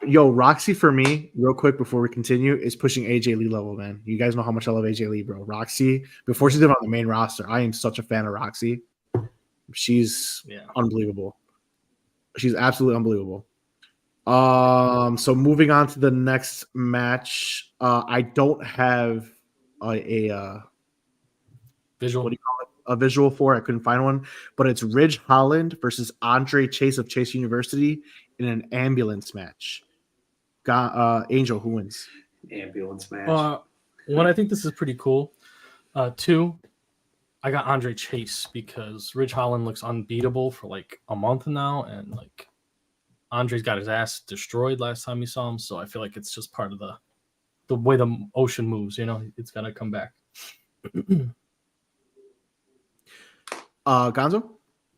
Roxy for me, real quick before we continue, is pushing AJ Lee level, man. You guys know how much I love AJ Lee, bro. Roxy, before she's even on the main roster, I am such a fan of Roxy. She's unbelievable. She's absolutely unbelievable. So moving on to the next match, I don't have a visual. What do you call it? A visual for. I couldn't find one, but it's Ridge Holland versus Andre Chase of Chase University in an ambulance match. Angel, who wins? Ambulance match. One, I think this is pretty cool. Two, I got Andre Chase because Ridge Holland looks unbeatable for like a month now, and like Andre's got his ass destroyed last time we saw him, so I feel like it's just part of the way the ocean moves. It's gonna come back. Gonzo,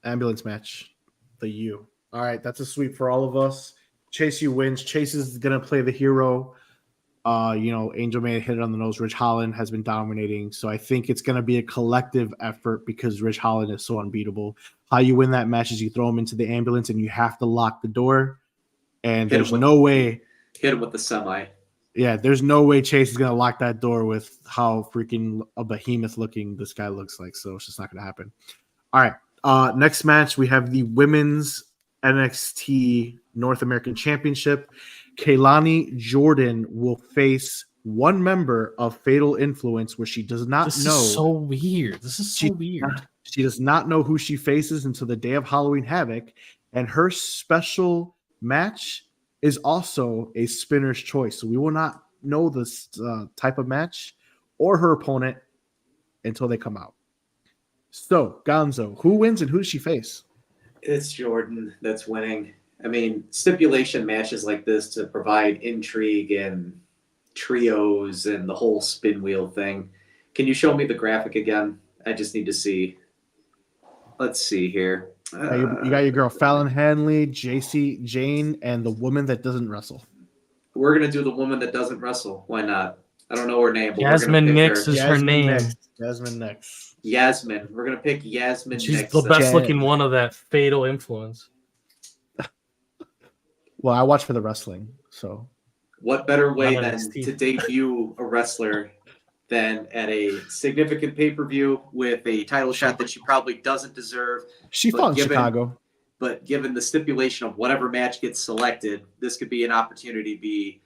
ambulance match, the U. All right, that's a sweep for all of us. Chase U wins. Chase is gonna play the hero. Angel may have hit it on the nose. Ridge Holland has been dominating, so I think it's gonna be a collective effort because Ridge Holland is so unbeatable. How you win that match is you throw him into the ambulance and you have to lock the door. And there's no way hit him with the semi. Yeah, there's no way Chase is gonna lock that door with how freaking a behemoth looking this guy looks like. So it's just not gonna happen. All right. Next match, we have the women's NXT North American Championship. Kaylani Jordan will face one member of Fatal Influence, where she does not know. This is so weird. This is so weird. She does not know who she faces until the day of Halloween Havoc, and her special match is also a spinner's choice. So we will not know this type of match or her opponent until they come out. So, Gonzo, who wins and who does she face? It's Jordan that's winning. I mean, stipulation matches like this to provide intrigue and trios and the whole spin wheel thing. Can you show me the graphic again? I just need to see. Let's see here. You got your girl Fallon Henley, JC Jane, and the woman that doesn't wrestle. We're going to do the woman that doesn't wrestle. Why not? I don't know her name. But Yasmin Nix is her name. Yasmin Nix. Yasmin. We're going to pick Yasmin She's Nix. the best looking one of that Fatal Influence. Well, I watch for the wrestling, so. What better way than to debut a wrestler than at a significant pay-per-view with a title shot that she probably doesn't deserve? She fought in Chicago. But given the stipulation of whatever match gets selected, this could be an opportunity to be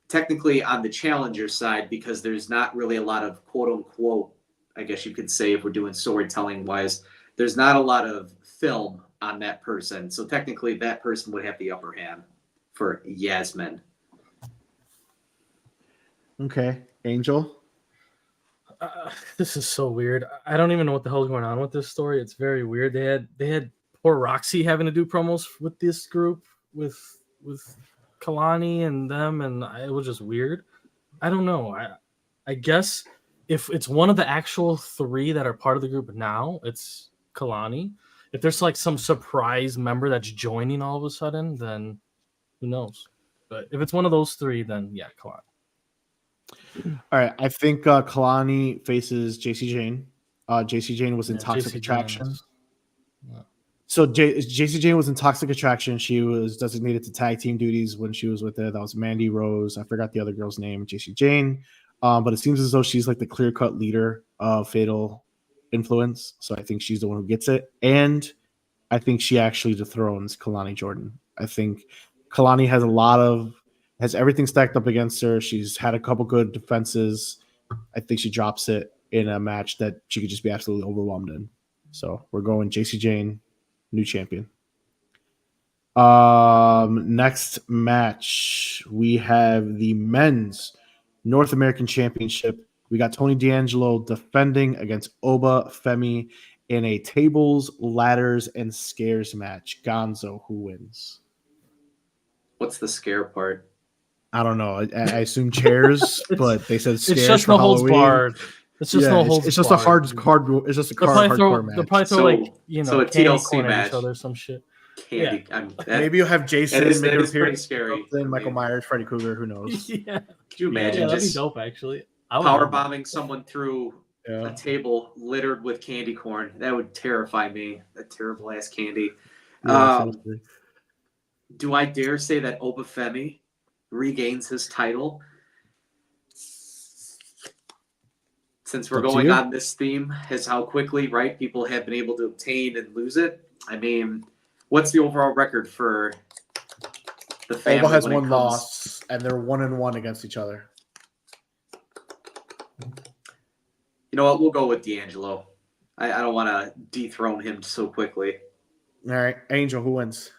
technically on the challenger side because there's not really a lot of quote-unquote, I guess you could say if we're doing storytelling-wise, there's not a lot of film on that person. So technically that person would have the upper hand for Yasmin. Okay. Angel? This is so weird. I don't even know what the hell's going on with this story. It's very weird. They had poor Roxy having to do promos with this group with Kalani and them, and it was just weird. I don't know. I guess if it's one of the actual 3 that are part of the group now, it's Kalani. If there's like some surprise member that's joining all of a sudden, then who knows? But if it's one of those 3, then yeah, Kalani. All right, I think Kalani faces JC Jane. JC Jane was in Toxic JC Attraction. Yeah. So JC Jane was in Toxic Attraction. She was designated to tag team duties when she was with it. That was Mandy Rose. I forgot the other girl's name, JC Jane. But it seems as though she's like the clear-cut leader of Fatal Influence. So I think she's the one who gets it. And I think she actually dethrones Kalani Jordan. I think Kalani has everything stacked up against her. She's had a couple good defenses. I think she drops it in a match that she could just be absolutely overwhelmed in. So we're going JC Jane, new champion. Next match, we have the men's North American Championship. We got Tony D'Angelo defending against Oba Femi in a tables, ladders, and scares match. Gonzo, who wins? What's the scare part? I don't know. I assume chairs, but they said scares It's just for no holds Halloween. barred. It's just no holds. It's just a hard card. It's just a hardcore match. They'll probably throw like so a candy TLC corn at match. each other, some shit. Candy. Maybe you'll have Jason that is make an pretty appearance. scary. Then Michael Myers, Freddy Krueger. Who knows? Yeah, Could you imagine that'd be just dope. Actually, power bombing someone through Yeah. a table littered with candy corn? That would terrify me. That terrible ass candy. Seriously. Do I dare say that Obafemi regains his title? Since we're Up to going you. on this theme, as how quickly, right, people have been able to obtain and lose it. I mean, what's the overall record for the family? Oba has when it one comes- loss, and they're 1-1 against each other. You know what? We'll go with D'Angelo. I don't want to dethrone him so quickly. All right, Angel, who wins?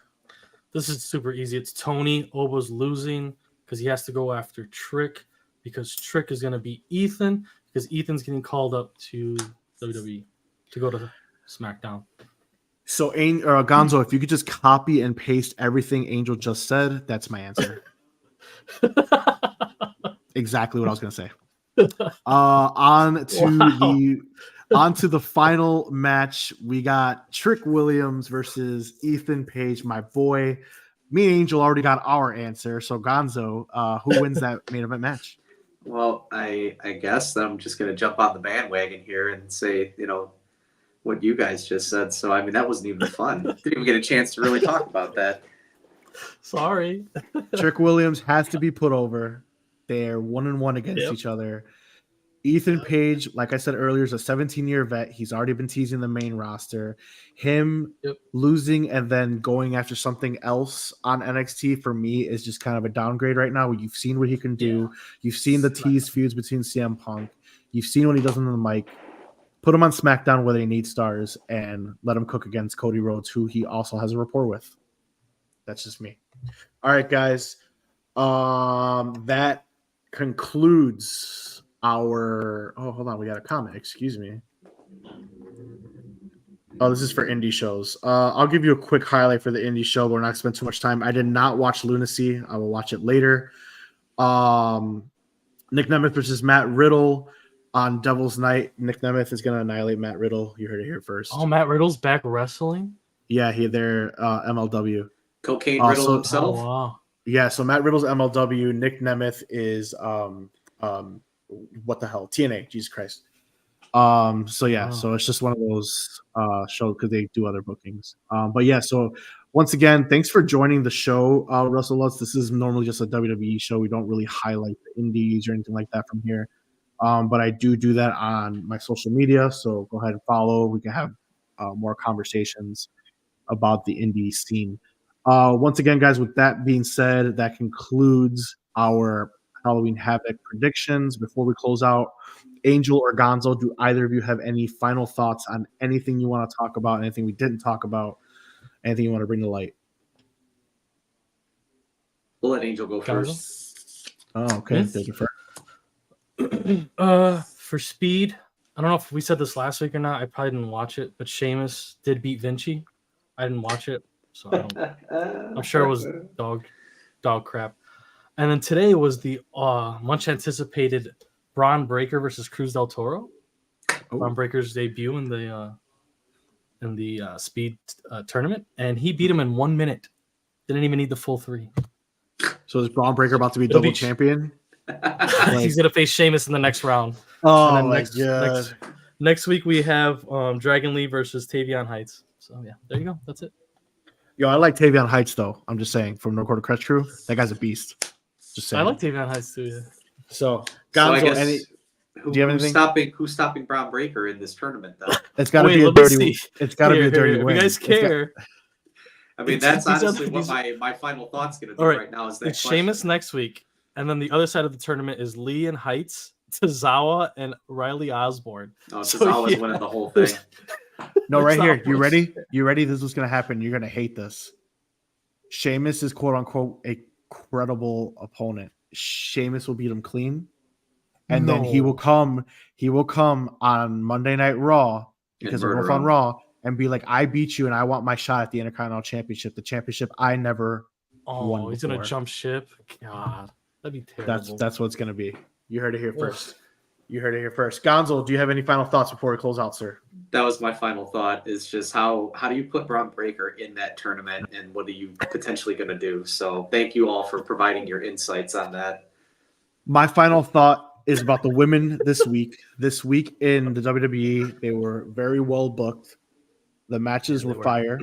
This is super easy. It's Tony. Oba's losing because he has to go after Trick because Trick is going to be Ethan because Ethan's getting called up to WWE to go to SmackDown. So, Gonzo, if you could just copy and paste everything Angel just said, that's my answer. Exactly what I was going to say. On to the final match. We got Trick Williams versus Ethan Page, my boy. Me and Angel already got our answer. So, Gonzo, who wins that main event match? Well, I guess that I'm just going to jump on the bandwagon here and say, what you guys just said. So, I mean, that wasn't even fun. Didn't even get a chance to really talk about that. Sorry. Trick Williams has to be put over. They're 1-1 against each other. Ethan Page, like I said earlier, is a 17-year vet. He's already been teasing the main roster. Him losing and then going after something else on NXT for me is just kind of a downgrade right now. You've seen what he can do. You've seen the tease feuds between CM Punk. You've seen what he does on the mic. Put him on SmackDown where they need stars and let him cook against Cody Rhodes, who he also has a rapport with. That's just me. All right, guys. That concludes our hold on, we got a comment, excuse me. This is for indie shows. I'll give you a quick highlight for the indie show, but we're not gonna spend too much time. I did not watch Lunacy. I will watch it later. Nick Nemeth versus Matt Riddle on Devil's Night. Nick Nemeth is gonna annihilate Matt Riddle. You heard it here first. Oh, Matt Riddle's back wrestling? Yeah, they're MLW. Cocaine Riddle himself. Oh, wow. Yeah, so Matt Riddle's MLW. Nick Nemeth is what the hell? TNA, Jesus Christ. So it's just one of those shows because they do other bookings. But yeah, so once again, thanks for joining the show, Russell Lutz. This is normally just a WWE show. We don't really highlight the indies or anything like that from here. But I do that on my social media, so go ahead and follow. We can have more conversations about the indie scene. Once again, guys, with that being said, that concludes our Halloween Havoc predictions. Before we close out, Angel or Gonzo, do either of you have any final thoughts on anything you want to talk about, anything we didn't talk about, anything you want to bring to light? We'll let Angel go first. Oh, okay. Yes. Thank you for For speed, I don't know if we said this last week or not. I probably didn't watch it, but Sheamus did beat Vinci. I didn't watch it, so I'm sure it was dog crap. And then today was the much anticipated Braun Breaker versus Cruz del Toro. Braun Breaker's debut in the speed tournament, and he beat him in 1 minute. Didn't even need the full 3. So is Braun Breaker about to be double champion? He's gonna face Sheamus in the next round. Oh and my then god! Next week we have Dragon Lee versus Tavion Heights. So yeah, there you go. That's it. Yo, I like Tavion Heights though. I'm just saying, from No Quarter Crutch Crew, that guy's a beast. Just saying. I like Tavion Heights too. Yeah. So, So I Gonzo, guess do you have anything? who's stopping Braun Breaker in this tournament though? It's got to be a dirty. It's got to be a dirty win. If you guys care. I mean, that's honestly what my final thought's going to be right now. Is that it's Sheamus next week, and then the other side of the tournament is Lee and Heights, Tozawa, and Riley Osborne. Oh, Tozawa's winning the whole thing. No, right here. You ready? You ready? This is what's going to happen. You're going to hate this. Sheamus is quote unquote a credible opponent. Sheamus will beat him clean, and then he will come. He will come on Monday Night Raw because we're both on Raw. And be like, I beat you, and I want my shot at the Intercontinental Championship, the championship I never won before. He's gonna jump ship. God, that'd be terrible. That's what it's gonna be. You heard it here first. You heard it here first. Gonzo, do you have any final thoughts before we close out, sir? That was my final thought. Is just how do you put Braun Breaker in that tournament, and what are you potentially going to do? So thank you all for providing your insights on that. My final thought is about the women this week. This week in the WWE, they were very well booked. The matches were fire.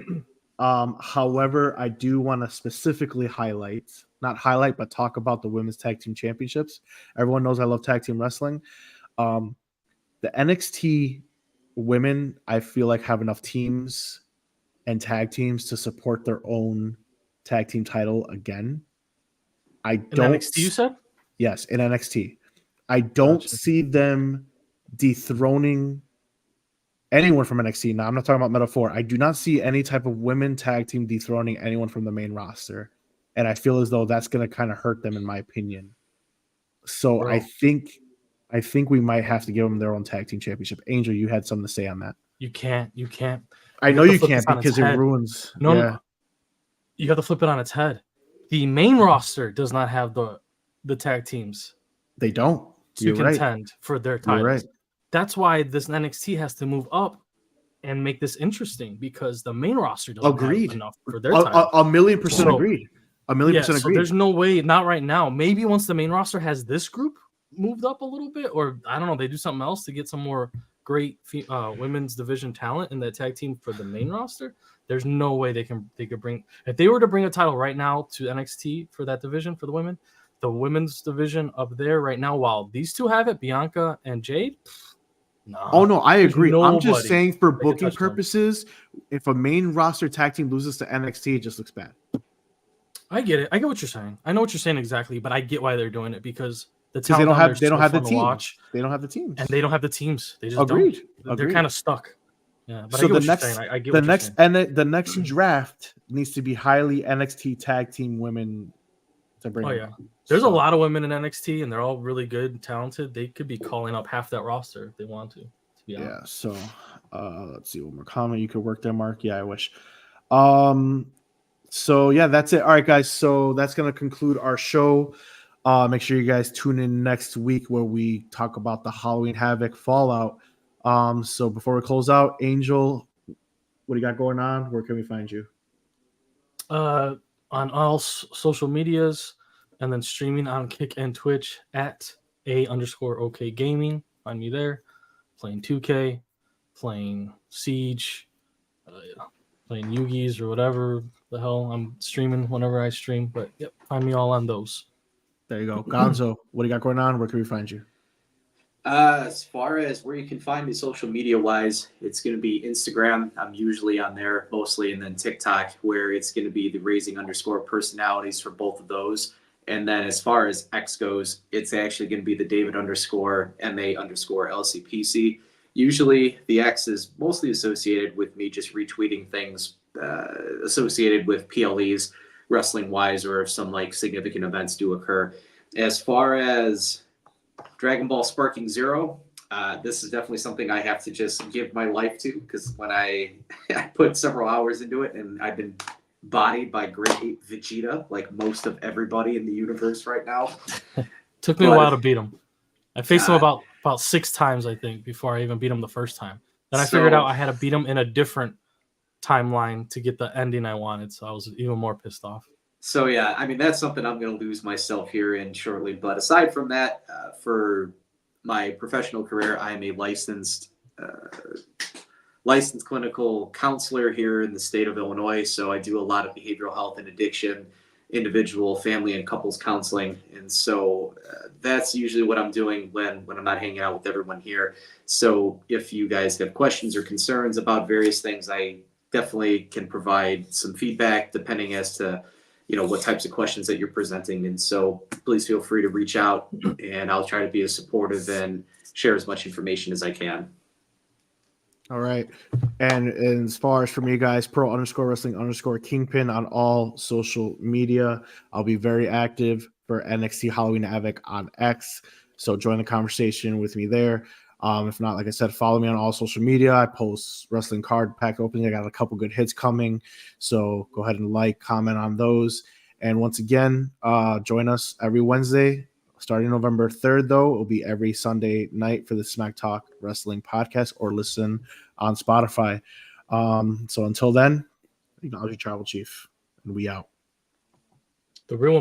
However, I do want to specifically not highlight, but talk about the women's tag team championships. Everyone knows I love tag team wrestling. The NXT women, I feel like, have enough teams and tag teams to support their own tag team title again. I don't. In NXT, you said? Yes, in NXT. I don't see them dethroning anyone from NXT. Now, I'm not talking about metaphor. I do not see any type of women tag team dethroning anyone from the main roster. And I feel as though that's going to kind of hurt them, in my opinion. So I think we might have to give them their own tag team championship. Angel, you had something to say on that. You can't. I know you can't because it ruins. No, you have to flip it on its head. The main roster does not have the tag teams. They don't. To contend for their titles. You're right. That's why this NXT has to move up and make this interesting, because the main roster doesn't have enough for their title. A million percent agreed. A million percent agreed. There's no way, not right now. Maybe once the main roster has this group moved up a little bit, or I don't know, they do something else to get some more great women's division talent in that tag team for the main roster. There's no way they could bring, if they were to bring a title right now to NXT for that division for the women, the women's division up there right now, while these two have it, Bianca and Jade. No. Oh no, I agree. I'm just saying, for booking purposes, if a main roster tag team loses to NXT, it just looks bad. I get it. I get what you're saying. I know what you're saying exactly, but I get why they're doing it, because they don't have the teams. They don't have the teams. And they don't have the teams. They just Agreed. don't. They're kind of stuck. Yeah. But so the next draft needs to be highly NXT tag team women to bring. Oh yeah. There's a lot of women in NXT, and they're all really good and talented. They could be calling up half that roster if they want to be honest. Yeah. So let's see, one more comment. You could work there, Mark. Yeah, I wish. So yeah, that's it. All right, guys. So that's gonna conclude our show. Make sure you guys tune in next week where we talk about the Halloween Havoc Fallout. So before we close out, Angel, what do you got going on? Where can we find you? On all social medias, and then streaming on Kick and Twitch at @A_OK Gaming. Find me there. Playing 2K, playing Siege, playing Yugi's or whatever the hell I'm streaming whenever I stream. But yep, find me all on those. There you go. Gonzo, what do you got going on? Where can we find you? As far as where you can find me social media wise, it's going to be Instagram. I'm usually on there mostly, and then TikTok, where it's going to be the raising_personalities for both of those. And then as far as X goes, it's actually going to be the David_MA_LCPC. Usually the X is mostly associated with me just retweeting things associated with PLEs, wrestling wise, or if some like significant events do occur. As far as Dragon Ball Sparking Zero, This is definitely something I have to just give my life to, because when I put several hours into it, and I've been bodied by grade 8 Vegeta, like most of everybody in the universe right now. Took me a while to beat him. I faced him about 6 times, I think, before I even beat him the first time. Then I figured out I had to beat him in a different timeline to get the ending I wanted, so I was even more pissed off. So yeah, I mean, that's something I'm going to lose myself here in shortly. But aside from that, for my professional career, I am a licensed clinical counselor here in the state of Illinois. So I do a lot of behavioral health and addiction, individual, family, and couples counseling. And so that's usually what I'm doing when I'm not hanging out with everyone here. So if you guys have questions or concerns about various things, I definitely can provide some feedback depending as to what types of questions that you're presenting. And so please feel free to reach out, and I'll try to be as supportive and share as much information as I can. All right. And as far as for me, guys, pro_wrestling_Kingpin on all social media. I'll be very active for NXT Halloween Havoc on X. So join the conversation with me there. If not, like I said, follow me on all social media. I post wrestling card pack opening. I got a couple good hits coming. So go ahead and comment on those. And once again, join us every Wednesday. Starting November 3rd, though, it will be every Sunday night for the SmackTalk Wrestling Podcast, or listen on Spotify. So until then, acknowledge your tribal chief, and we out. The real one.